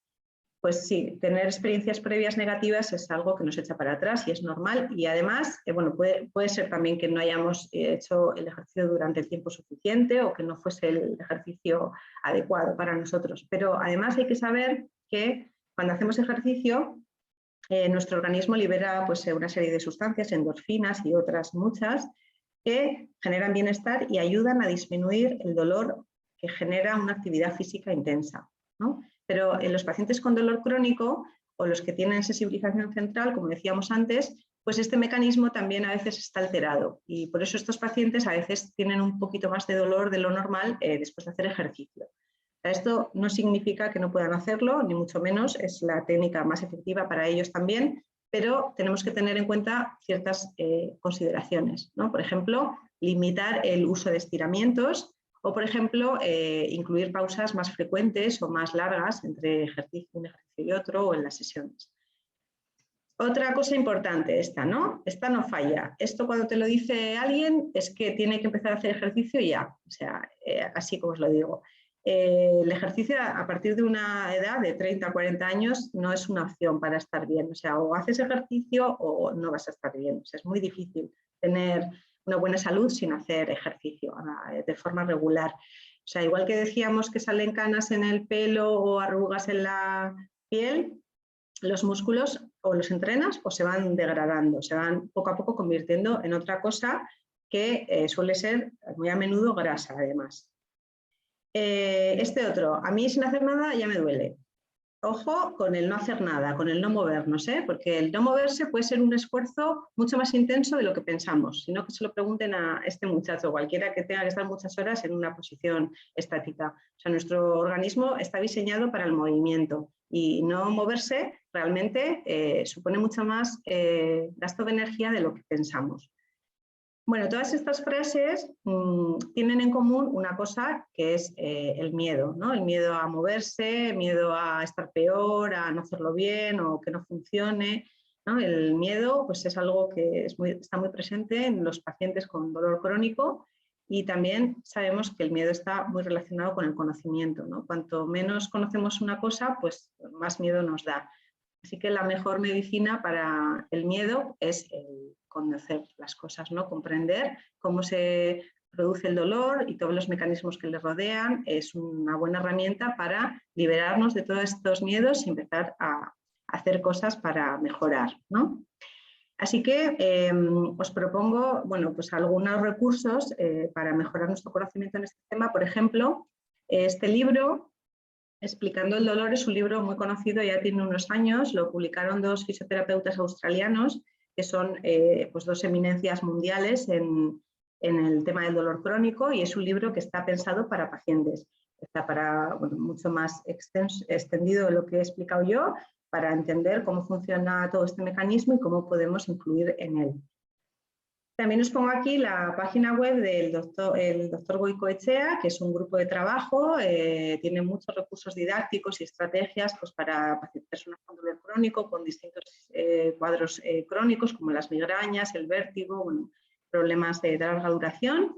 Pues sí, tener experiencias previas negativas es algo que nos echa para atrás y es normal y además, bueno, puede ser también que no hayamos hecho el ejercicio durante el tiempo suficiente o que no fuese el ejercicio adecuado para nosotros. Pero además hay que saber que cuando hacemos ejercicio, nuestro organismo libera pues, una serie de sustancias, endorfinas y otras muchas, que generan bienestar y ayudan a disminuir el dolor que genera una actividad física intensa, ¿no? Pero en los pacientes con dolor crónico o los que tienen sensibilización central, como decíamos antes, pues este mecanismo también a veces está alterado y por eso estos pacientes a veces tienen un poquito más de dolor de lo normal después de hacer ejercicio. Esto no significa que no puedan hacerlo, ni mucho menos, es la técnica más efectiva para ellos también, pero tenemos que tener en cuenta ciertas consideraciones, ¿no? Por ejemplo, limitar el uso de estiramientos, o, por ejemplo, incluir pausas más frecuentes o más largas entre un ejercicio y otro o en las sesiones. Otra cosa importante esta, ¿no? Esta no falla. Esto cuando te lo dice alguien es que tiene que empezar a hacer ejercicio ya, o sea, así como os lo digo. El ejercicio a partir de una edad de 30 a 40 años no es una opción para estar bien, o sea, o haces ejercicio o no vas a estar bien. O sea, es muy difícil tener una buena salud sin hacer ejercicio de forma regular. O sea, igual que decíamos que salen canas en el pelo o arrugas en la piel, los músculos o los entrenas o se van degradando, se van poco a poco convirtiendo en otra cosa que suele ser muy a menudo grasa además. Este otro, a mí sin hacer nada ya me duele. Ojo con el no hacer nada, con el no movernos, porque el no moverse puede ser un esfuerzo mucho más intenso de lo que pensamos, sino que se lo pregunten a este muchacho, cualquiera que tenga que estar muchas horas en una posición estática. O sea, nuestro organismo está diseñado para el movimiento y no moverse realmente supone mucho más gasto de energía de lo que pensamos. Bueno, todas estas frases tienen en común una cosa que es el miedo, ¿no? El miedo a moverse, miedo a estar peor, a no hacerlo bien o que no funcione, ¿no? El miedo pues, es algo que está muy presente en los pacientes con dolor crónico y también sabemos que el miedo está muy relacionado con el conocimiento, ¿no? Cuanto menos conocemos una cosa, pues más miedo nos da. Así que la mejor medicina para el miedo es el conocer las cosas, ¿no? Comprender cómo se produce el dolor y todos los mecanismos que le rodean es una buena herramienta para liberarnos de todos estos miedos y empezar a hacer cosas para mejorar, ¿no? Así que os propongo, bueno, pues algunos recursos para mejorar nuestro conocimiento en este tema. Por ejemplo, este libro Explicando el dolor es un libro muy conocido, ya tiene unos años, lo publicaron dos fisioterapeutas australianos que son pues dos eminencias mundiales en el tema del dolor crónico y es un libro que está pensado para pacientes, está para mucho más extendido de lo que he explicado yo, para entender cómo funciona todo este mecanismo y cómo podemos influir en él. También os pongo aquí la página web del doctor Goicoechea, que es un grupo de trabajo, tiene muchos recursos didácticos y estrategias pues, para personas con dolor crónico, con distintos cuadros crónicos como las migrañas, el vértigo, bueno, problemas de larga duración.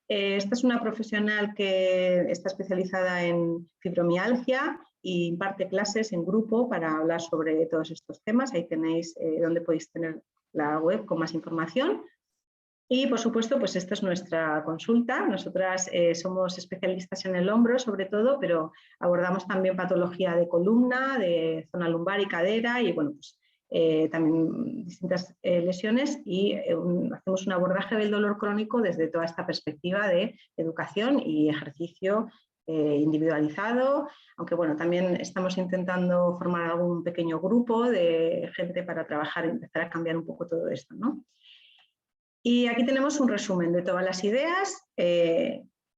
Esta es una profesional que está especializada en fibromialgia y imparte clases en grupo para hablar sobre todos estos temas. Ahí tenéis donde podéis tener la web con más información. Y, por supuesto, pues esta es nuestra consulta. Nosotras somos especialistas en el hombro, sobre todo, pero abordamos también patología de columna, de zona lumbar y cadera y, bueno, pues también distintas lesiones y hacemos un abordaje del dolor crónico desde toda esta perspectiva de educación y ejercicio individualizado, aunque bueno, también estamos intentando formar algún pequeño grupo de gente para trabajar y empezar a cambiar un poco todo esto, ¿no? Y aquí tenemos un resumen de todas las ideas.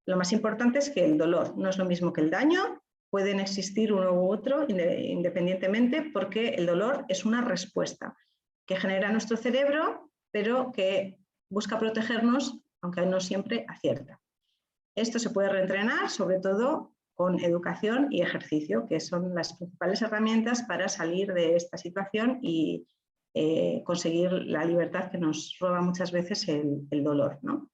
Lo más importante es que el dolor no es lo mismo que el daño, pueden existir uno u otro independientemente, porque el dolor es una respuesta que genera nuestro cerebro, pero que busca protegernos, aunque no siempre acierta. Esto se puede reentrenar, sobre todo con educación y ejercicio, que son las principales herramientas para salir de esta situación y conseguir la libertad que nos roba muchas veces el dolor, ¿no?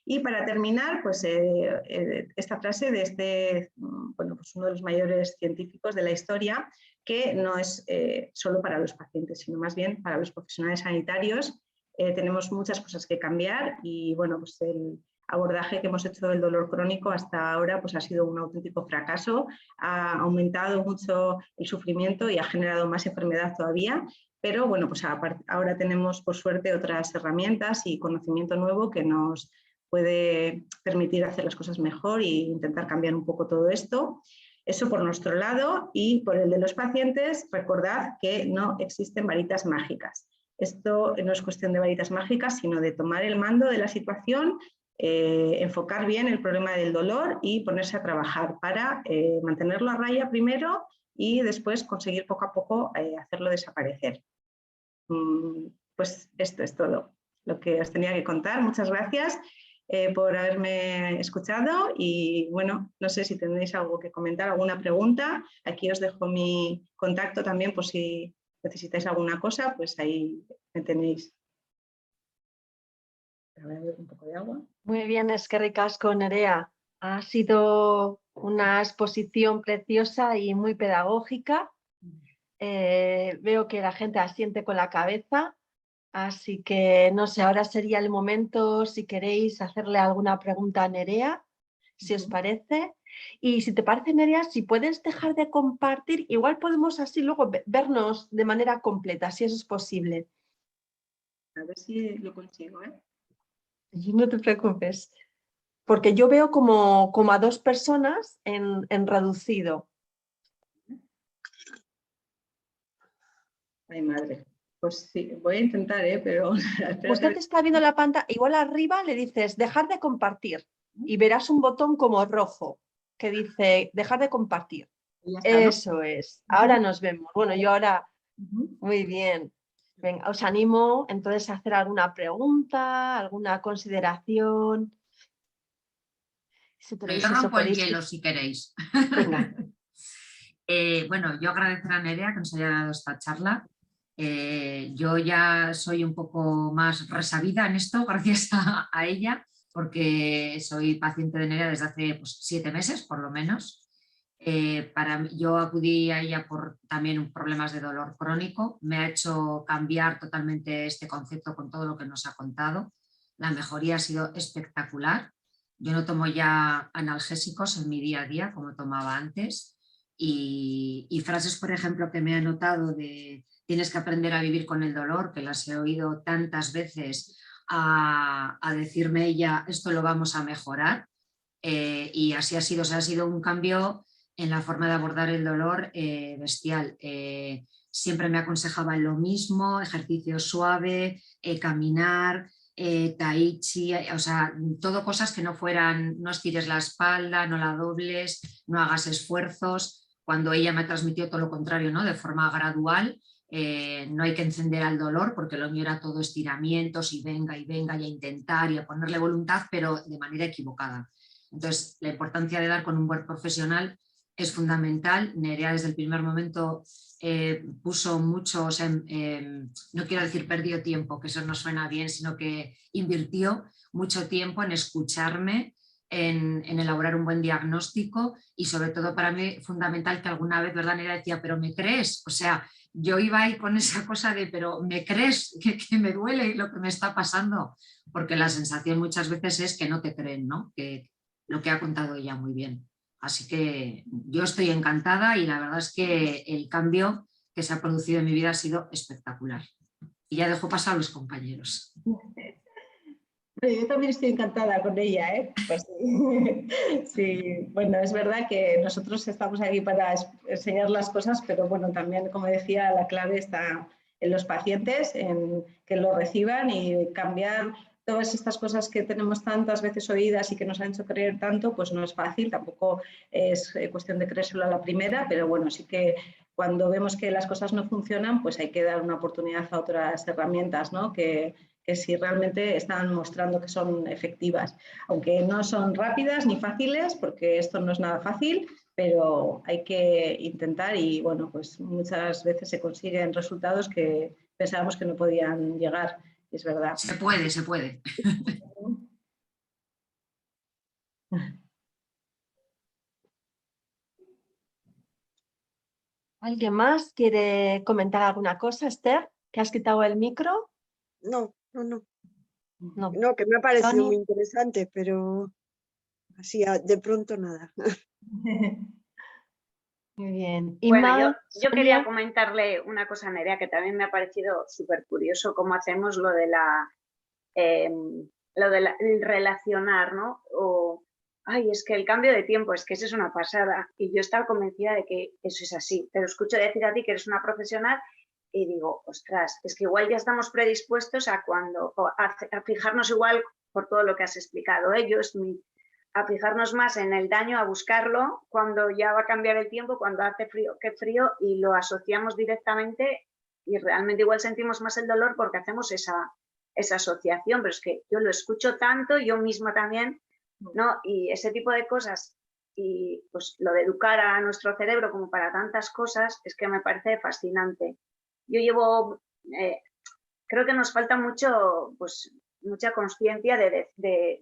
Y para terminar, pues esta frase de bueno, pues uno de los mayores científicos de la historia, que no es solo para los pacientes, sino más bien para los profesionales sanitarios. Tenemos muchas cosas que cambiar y bueno, pues el abordaje que hemos hecho del dolor crónico hasta ahora pues ha sido un auténtico fracaso, ha aumentado mucho el sufrimiento y ha generado más enfermedad todavía. Pero bueno, pues ahora tenemos por suerte otras herramientas y conocimiento nuevo que nos puede permitir hacer las cosas mejor e intentar cambiar un poco todo esto. Eso por nuestro lado, y por el de los pacientes, recordad que no existen varitas mágicas. Esto no es cuestión de varitas mágicas, sino de tomar el mando de la situación, enfocar bien el problema del dolor y ponerse a trabajar para mantenerlo a raya primero y después conseguir poco a poco hacerlo desaparecer. Pues esto es todo lo que os tenía que contar. Muchas gracias por haberme escuchado y bueno, no sé si tenéis algo que comentar, alguna pregunta. Aquí os dejo mi contacto también por si necesitáis alguna cosa, pues ahí me tenéis. Voy a beber un poco de agua. Muy bien, es que ricasco, Nerea. Ha sido una exposición preciosa y muy pedagógica. Veo que la gente asiente con la cabeza, así que no sé, ahora sería el momento si queréis hacerle alguna pregunta a Nerea, si os parece. Y si te parece, Nerea, si puedes dejar de compartir, igual podemos así luego vernos de manera completa, si eso es posible. A ver si lo consigo, ¿eh? No te preocupes, porque yo veo como a dos personas en reducido. Ay, madre. Pues sí, voy a intentar, pero... Usted está viendo la pantalla, igual arriba le dices dejar de compartir y verás un botón como rojo que dice dejar de compartir. Está, ¿no? Eso es. Ahora nos vemos. Bueno, yo ahora... Muy bien. Venga, os animo entonces a hacer alguna pregunta, alguna consideración. Yo rompo el hielo si queréis. Venga. Bueno, yo agradecer a Nerea que nos haya dado esta charla. Yo ya soy un poco más resabida en esto gracias a ella, porque soy paciente de Nerea desde hace 7 meses por lo menos. Yo acudí a ella por también problemas de dolor crónico. Me ha hecho cambiar totalmente este concepto con todo lo que nos ha contado. La mejoría ha sido espectacular. Yo no tomo ya analgésicos en mi día a día como tomaba antes y frases, por ejemplo, que me ha notado de tienes que aprender a vivir con el dolor, que las he oído tantas veces a decirme ella, esto lo vamos a mejorar, y así ha sido, o sea, ha sido un cambio en la forma de abordar el dolor bestial. Siempre me aconsejaba lo mismo, ejercicio suave, caminar, tai chi, o sea, todo cosas que no fueran, no estires la espalda, no la dobles, no hagas esfuerzos, cuando ella me transmitió todo lo contrario, ¿no? De forma gradual. No hay que encender al dolor porque lo mío era todo estiramientos y venga y a intentar y a ponerle voluntad, pero de manera equivocada. Entonces, la importancia de dar con un buen profesional es fundamental. Nerea desde el primer momento puso mucho, o sea, no quiero decir perdió tiempo, que eso no suena bien, sino que invirtió mucho tiempo en escucharme, en elaborar un buen diagnóstico y sobre todo para mí fundamental que alguna vez, ¿verdad, Nerea? Decía, pero ¿me crees? O sea, yo iba ahí con esa cosa de, pero ¿me crees que me duele lo que me está pasando? Porque la sensación muchas veces es que no te creen, ¿no? Que lo que ha contado ella muy bien. Así que yo estoy encantada y la verdad es que el cambio que se ha producido en mi vida ha sido espectacular. Y ya dejo pasar a los compañeros. Yo también estoy encantada con ella, ¿eh? Pues sí. Sí, bueno, es verdad que nosotros estamos aquí para enseñar las cosas, pero bueno, también, como decía, la clave está en los pacientes, en que lo reciban y cambiar todas estas cosas que tenemos tantas veces oídas y que nos han hecho creer tanto, pues no es fácil, tampoco es cuestión de creérselo a la primera, pero bueno, sí que cuando vemos que las cosas no funcionan, pues hay que dar una oportunidad a otras herramientas, ¿no? Que si realmente están mostrando que son efectivas, aunque no son rápidas ni fáciles, porque esto no es nada fácil, pero hay que intentar y bueno, pues muchas veces se consiguen resultados que pensábamos que no podían llegar, es verdad. Se puede, se puede. ¿Alguien más quiere comentar alguna cosa, Esther? ¿Que has quitado el micro? No, No. que me ha parecido Toni. muy interesante, pero así de pronto nada. Muy bien. Bueno, Inma, yo quería Sonia. comentarle una cosa a Nerea que también me ha parecido súper curioso cómo hacemos lo de el relacionar, ¿no? O, ay, es que el cambio de tiempo, es que eso es una pasada. Y yo estaba convencida de que eso es así. Te lo escucho decir a ti que eres una profesional y digo, ostras, es que igual ya estamos predispuestos a fijarnos igual por todo lo que has explicado, ¿eh? A fijarnos más en el daño, a buscarlo cuando ya va a cambiar el tiempo, cuando hace frío, qué frío, y lo asociamos directamente y realmente igual sentimos más el dolor porque hacemos esa asociación, pero es que yo lo escucho tanto, yo misma también, ¿no? Y ese tipo de cosas y pues lo de educar a nuestro cerebro como para tantas cosas es que me parece fascinante. Yo creo que nos falta mucha conciencia de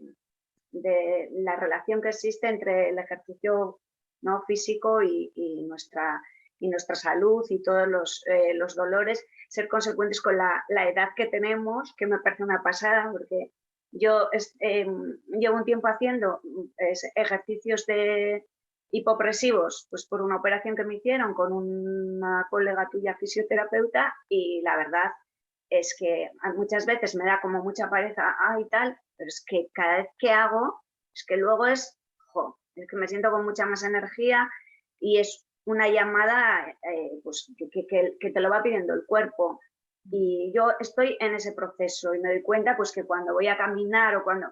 la relación que existe entre el ejercicio, ¿no?, físico y nuestra salud y todos los dolores, ser consecuentes con la edad que tenemos, que me parece una pasada, porque yo llevo un tiempo haciendo ejercicios de hipopresivos, pues por una operación que me hicieron con una colega tuya fisioterapeuta, y la verdad es que muchas veces me da como mucha pereza y tal, pero es que cada vez que hago, es que luego es que me siento con mucha más energía y es una llamada pues, que te lo va pidiendo el cuerpo. Y yo estoy en ese proceso y me doy cuenta pues que cuando voy a caminar o cuando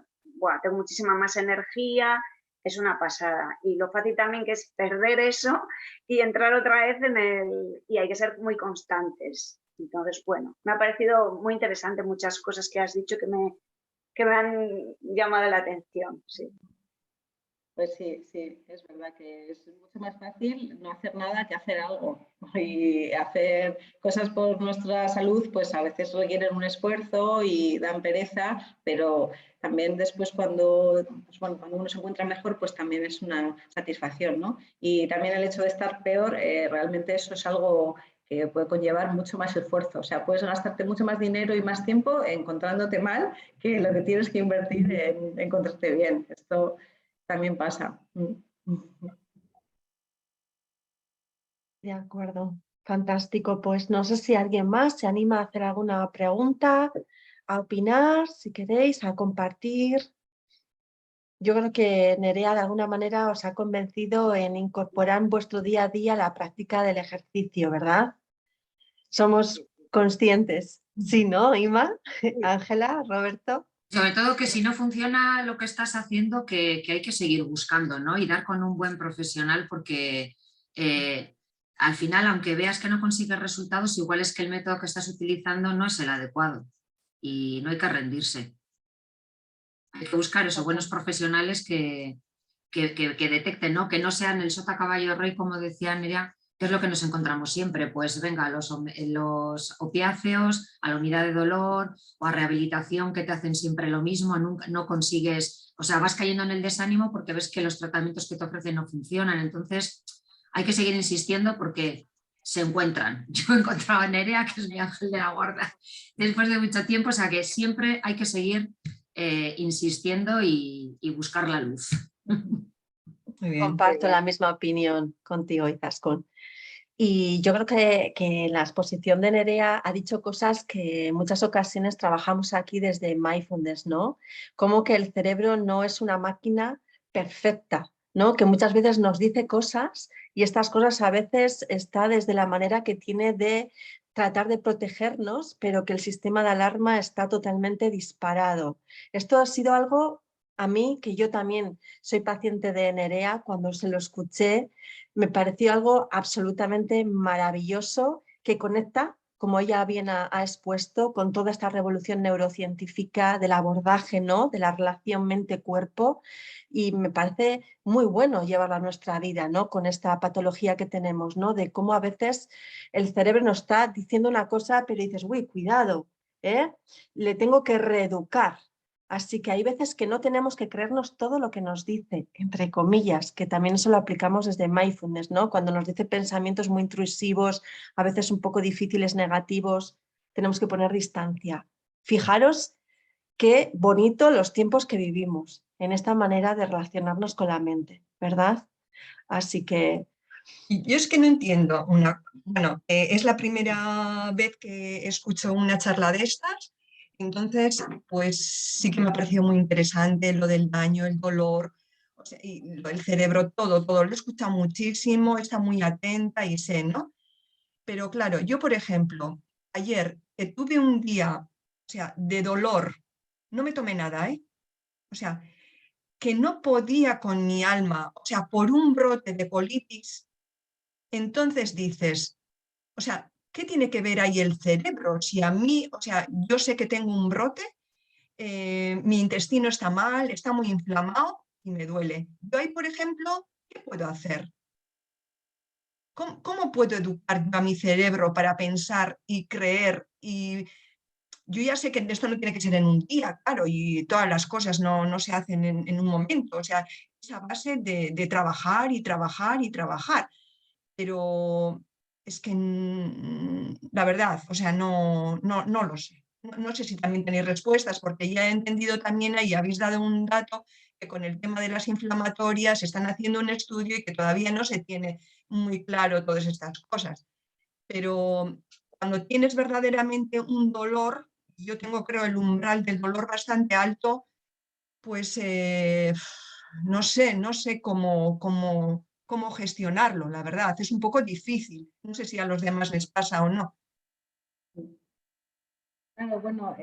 tengo muchísima más energía, es una pasada. Y lo fácil también que es perder eso y entrar otra vez y hay que ser muy constantes. Entonces, bueno, me ha parecido muy interesante muchas cosas que has dicho que me han llamado la atención. Sí. Pues sí, es verdad que es mucho más fácil no hacer nada que hacer algo. Y hacer cosas por nuestra salud, pues a veces requieren un esfuerzo y dan pereza, pero también después cuando uno se encuentra mejor, pues también es una satisfacción, ¿no? Y también el hecho de estar peor, realmente eso es algo que puede conllevar mucho más esfuerzo. O sea, puedes gastarte mucho más dinero y más tiempo encontrándote mal que lo que tienes que invertir en encontrarte bien. Esto también pasa. De acuerdo, fantástico. Pues no sé si alguien más se anima a hacer alguna pregunta, a opinar, si queréis, a compartir. Yo creo que Nerea de alguna manera os ha convencido en incorporar en vuestro día a día la práctica del ejercicio, ¿verdad? Somos conscientes. Sí, ¿no, Ima? Ángela, Roberto. Sobre todo que si no funciona lo que estás haciendo, que hay que seguir buscando, ¿no? Y dar con un buen profesional porque al final, aunque veas que no consigues resultados, igual es que el método que estás utilizando no es el adecuado y no hay que rendirse. Hay que buscar esos buenos profesionales que detecten, ¿no? Que no sean el sota caballo rey, como decía Nerea, que es lo que nos encontramos siempre, pues venga, los opiáceos, a la unidad de dolor o a rehabilitación que te hacen siempre lo mismo, nunca, no consigues, o sea, vas cayendo en el desánimo porque ves que los tratamientos que te ofrecen no funcionan, entonces hay que seguir insistiendo porque se encuentran. Yo he encontrado a Nerea, que es mi ángel de la guarda, después de mucho tiempo, o sea que siempre hay que seguir insistiendo y buscar la luz. Muy bien. Comparto la misma opinión contigo, Izaskun. Y yo creo que la exposición de Nerea ha dicho cosas que en muchas ocasiones trabajamos aquí desde Mindfulness, ¿no? Como que el cerebro no es una máquina perfecta, ¿no? Que muchas veces nos dice cosas y estas cosas a veces está desde la manera que tiene de tratar de protegernos, pero que el sistema de alarma está totalmente disparado. Esto ha sido algo a mí, que yo también soy paciente de Nerea, cuando se lo escuché, me pareció algo absolutamente maravilloso que conecta, como ella bien ha expuesto, con toda esta revolución neurocientífica del abordaje, ¿no? De la relación mente-cuerpo, y me parece muy bueno llevarla a nuestra vida, ¿no? Con esta patología que tenemos, ¿no? De cómo a veces el cerebro nos está diciendo una cosa, pero dices, uy, cuidado, ¿eh? Le tengo que reeducar. Así que hay veces que no tenemos que creernos todo lo que nos dice, entre comillas, que también eso lo aplicamos desde Mindfulness, ¿no? Cuando nos dice pensamientos muy intrusivos, a veces un poco difíciles, negativos, tenemos que poner distancia. Fijaros qué bonito los tiempos que vivimos en esta manera de relacionarnos con la mente, ¿verdad? Así que... Y yo es que no entiendo bueno, es la primera vez que escucho una charla de estas, entonces pues sí que me ha parecido muy interesante lo del daño, el dolor, o sea, y el cerebro, todo, lo he escuchado muchísimo, está muy atenta y sé, ¿no? Pero claro, yo por ejemplo, ayer que tuve un día, o sea, de dolor, no me tomé nada, ¿eh? O sea, que no podía con mi alma, o sea, por un brote de colitis. Entonces dices, o sea, ¿qué tiene que ver ahí el cerebro? Si a mí, o sea, yo sé que tengo un brote, mi intestino está mal, está muy inflamado y me duele. Yo ahí, por ejemplo, ¿qué puedo hacer? ¿Cómo puedo educar yo a mi cerebro para pensar y creer? Y yo ya sé que esto no tiene que ser en un día, claro, y todas las cosas no se hacen en un momento. O sea, es a base de trabajar y trabajar y trabajar. Pero es que la verdad, o sea, no lo sé. No sé si también tenéis respuestas, porque ya he entendido también ahí, habéis dado un dato que con el tema de las inflamatorias están haciendo un estudio y que todavía no se tiene muy claro todas estas cosas. Pero cuando tienes verdaderamente un dolor, yo tengo creo el umbral del dolor bastante alto, pues no sé cómo gestionarlo, la verdad. Es un poco difícil. No sé si a los demás les pasa o no. Claro, bueno,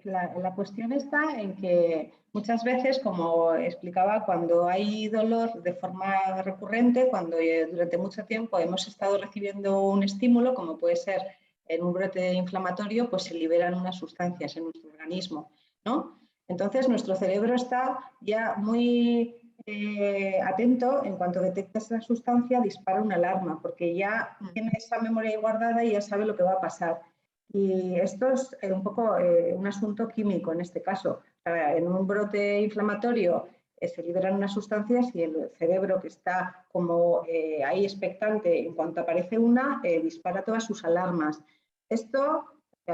la cuestión está en que muchas veces, como explicaba, cuando hay dolor de forma recurrente, cuando durante mucho tiempo hemos estado recibiendo un estímulo, como puede ser en un brote inflamatorio, pues se liberan unas sustancias en nuestro organismo, ¿no? Entonces, nuestro cerebro está ya muy atento, en cuanto detecta esa sustancia, dispara una alarma, porque ya tiene esa memoria guardada y ya sabe lo que va a pasar. Y esto es un poco un asunto químico en este caso. En un brote inflamatorio se liberan unas sustancias y el cerebro, que está como ahí expectante, en cuanto aparece una, dispara todas sus alarmas. Esto,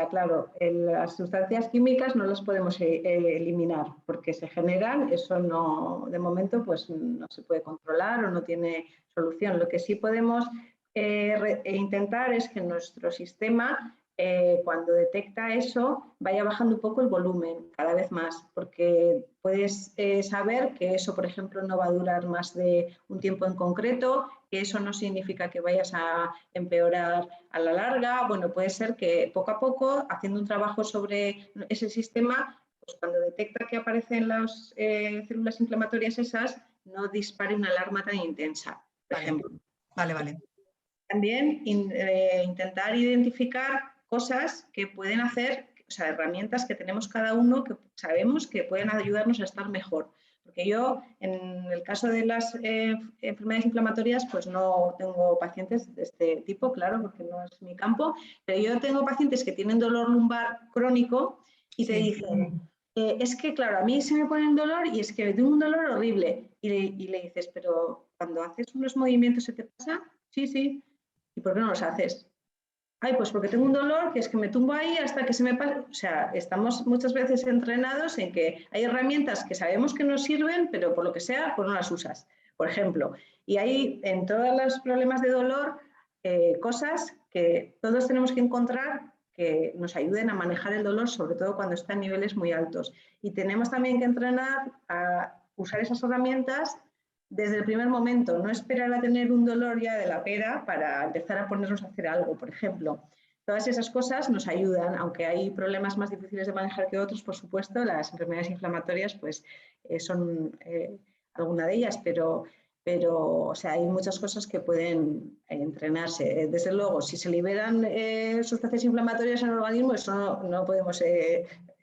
claro, las sustancias químicas no las podemos eliminar porque se generan, eso no, de momento pues no se puede controlar o no tiene solución. Lo que sí podemos intentar es que nuestro sistema, cuando detecta eso, vaya bajando un poco el volumen cada vez más, porque puedes saber que eso, por ejemplo, no va a durar más de un tiempo en concreto, que eso no significa que vayas a empeorar a la larga. Bueno, puede ser que poco a poco, haciendo un trabajo sobre ese sistema, pues cuando detecta que aparecen las células inflamatorias esas, no dispare una alarma tan intensa, por ejemplo. Vale. También intentar identificar cosas que pueden hacer, o sea, herramientas que tenemos cada uno que sabemos que pueden ayudarnos a estar mejor. Porque yo, en el caso de las enfermedades inflamatorias, pues no tengo pacientes de este tipo, claro, porque no es mi campo, pero yo tengo pacientes que tienen dolor lumbar crónico y te dicen, es que, claro, a mí se me pone el dolor y es que tengo un dolor horrible. Y le dices, pero cuando haces unos movimientos se te pasa, sí. ¿Y por qué no los haces? Ay, pues porque tengo un dolor que es que me tumbo ahí hasta que se me pase. O sea, estamos muchas veces entrenados en que hay herramientas que sabemos que nos sirven, pero por lo que sea, pues no las usas, por ejemplo. Y hay en todos los problemas de dolor cosas que todos tenemos que encontrar que nos ayuden a manejar el dolor, sobre todo cuando está en niveles muy altos. Y tenemos también que entrenar a usar esas herramientas desde el primer momento, no esperar a tener un dolor ya de la pera para empezar a ponernos a hacer algo, por ejemplo. Todas esas cosas nos ayudan, aunque hay problemas más difíciles de manejar que otros, por supuesto, las enfermedades inflamatorias pues, son alguna de ellas, pero o sea, hay muchas cosas que pueden entrenarse. Desde luego, si se liberan sustancias inflamatorias en el organismo, eso no podemos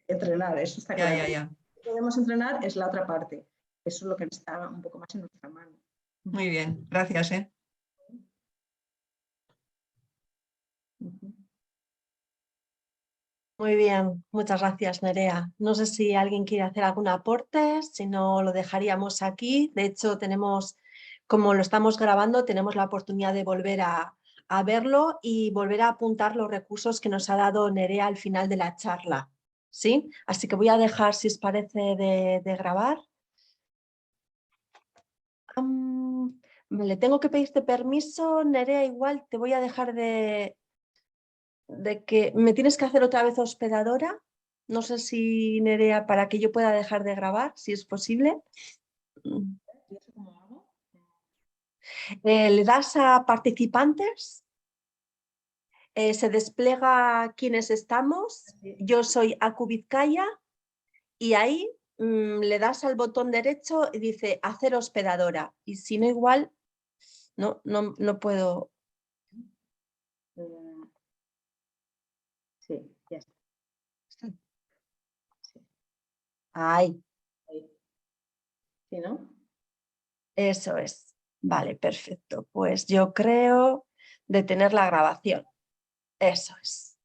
entrenar, eso está claro. Ya. Lo que podemos entrenar es la otra parte. Eso es lo que está un poco más en nuestra mano. Muy bien, gracias. Muy bien, muchas gracias, Nerea. No sé si alguien quiere hacer algún aporte, si no lo dejaríamos aquí. De hecho, tenemos, como lo estamos grabando, tenemos la oportunidad de volver a verlo y volver a apuntar los recursos que nos ha dado Nerea al final de la charla. ¿Sí? Así que voy a dejar, si os parece, de grabar. Vale, tengo que pedirte permiso, Nerea, igual te voy a dejar de que me tienes que hacer otra vez hospedadora. No sé si, Nerea, para que yo pueda dejar de grabar, si es posible. ¿Y eso cómo hago? Le das a participantes, se despliega quiénes estamos. Yo soy Aku Vizcaya y ahí le das al botón derecho y dice hacer hospedadora. Y si no, igual no puedo. Sí, ya está. Sí. Ahí, ¿Sí, no? eso es. Vale, perfecto. Pues yo creo detener la grabación. Eso es.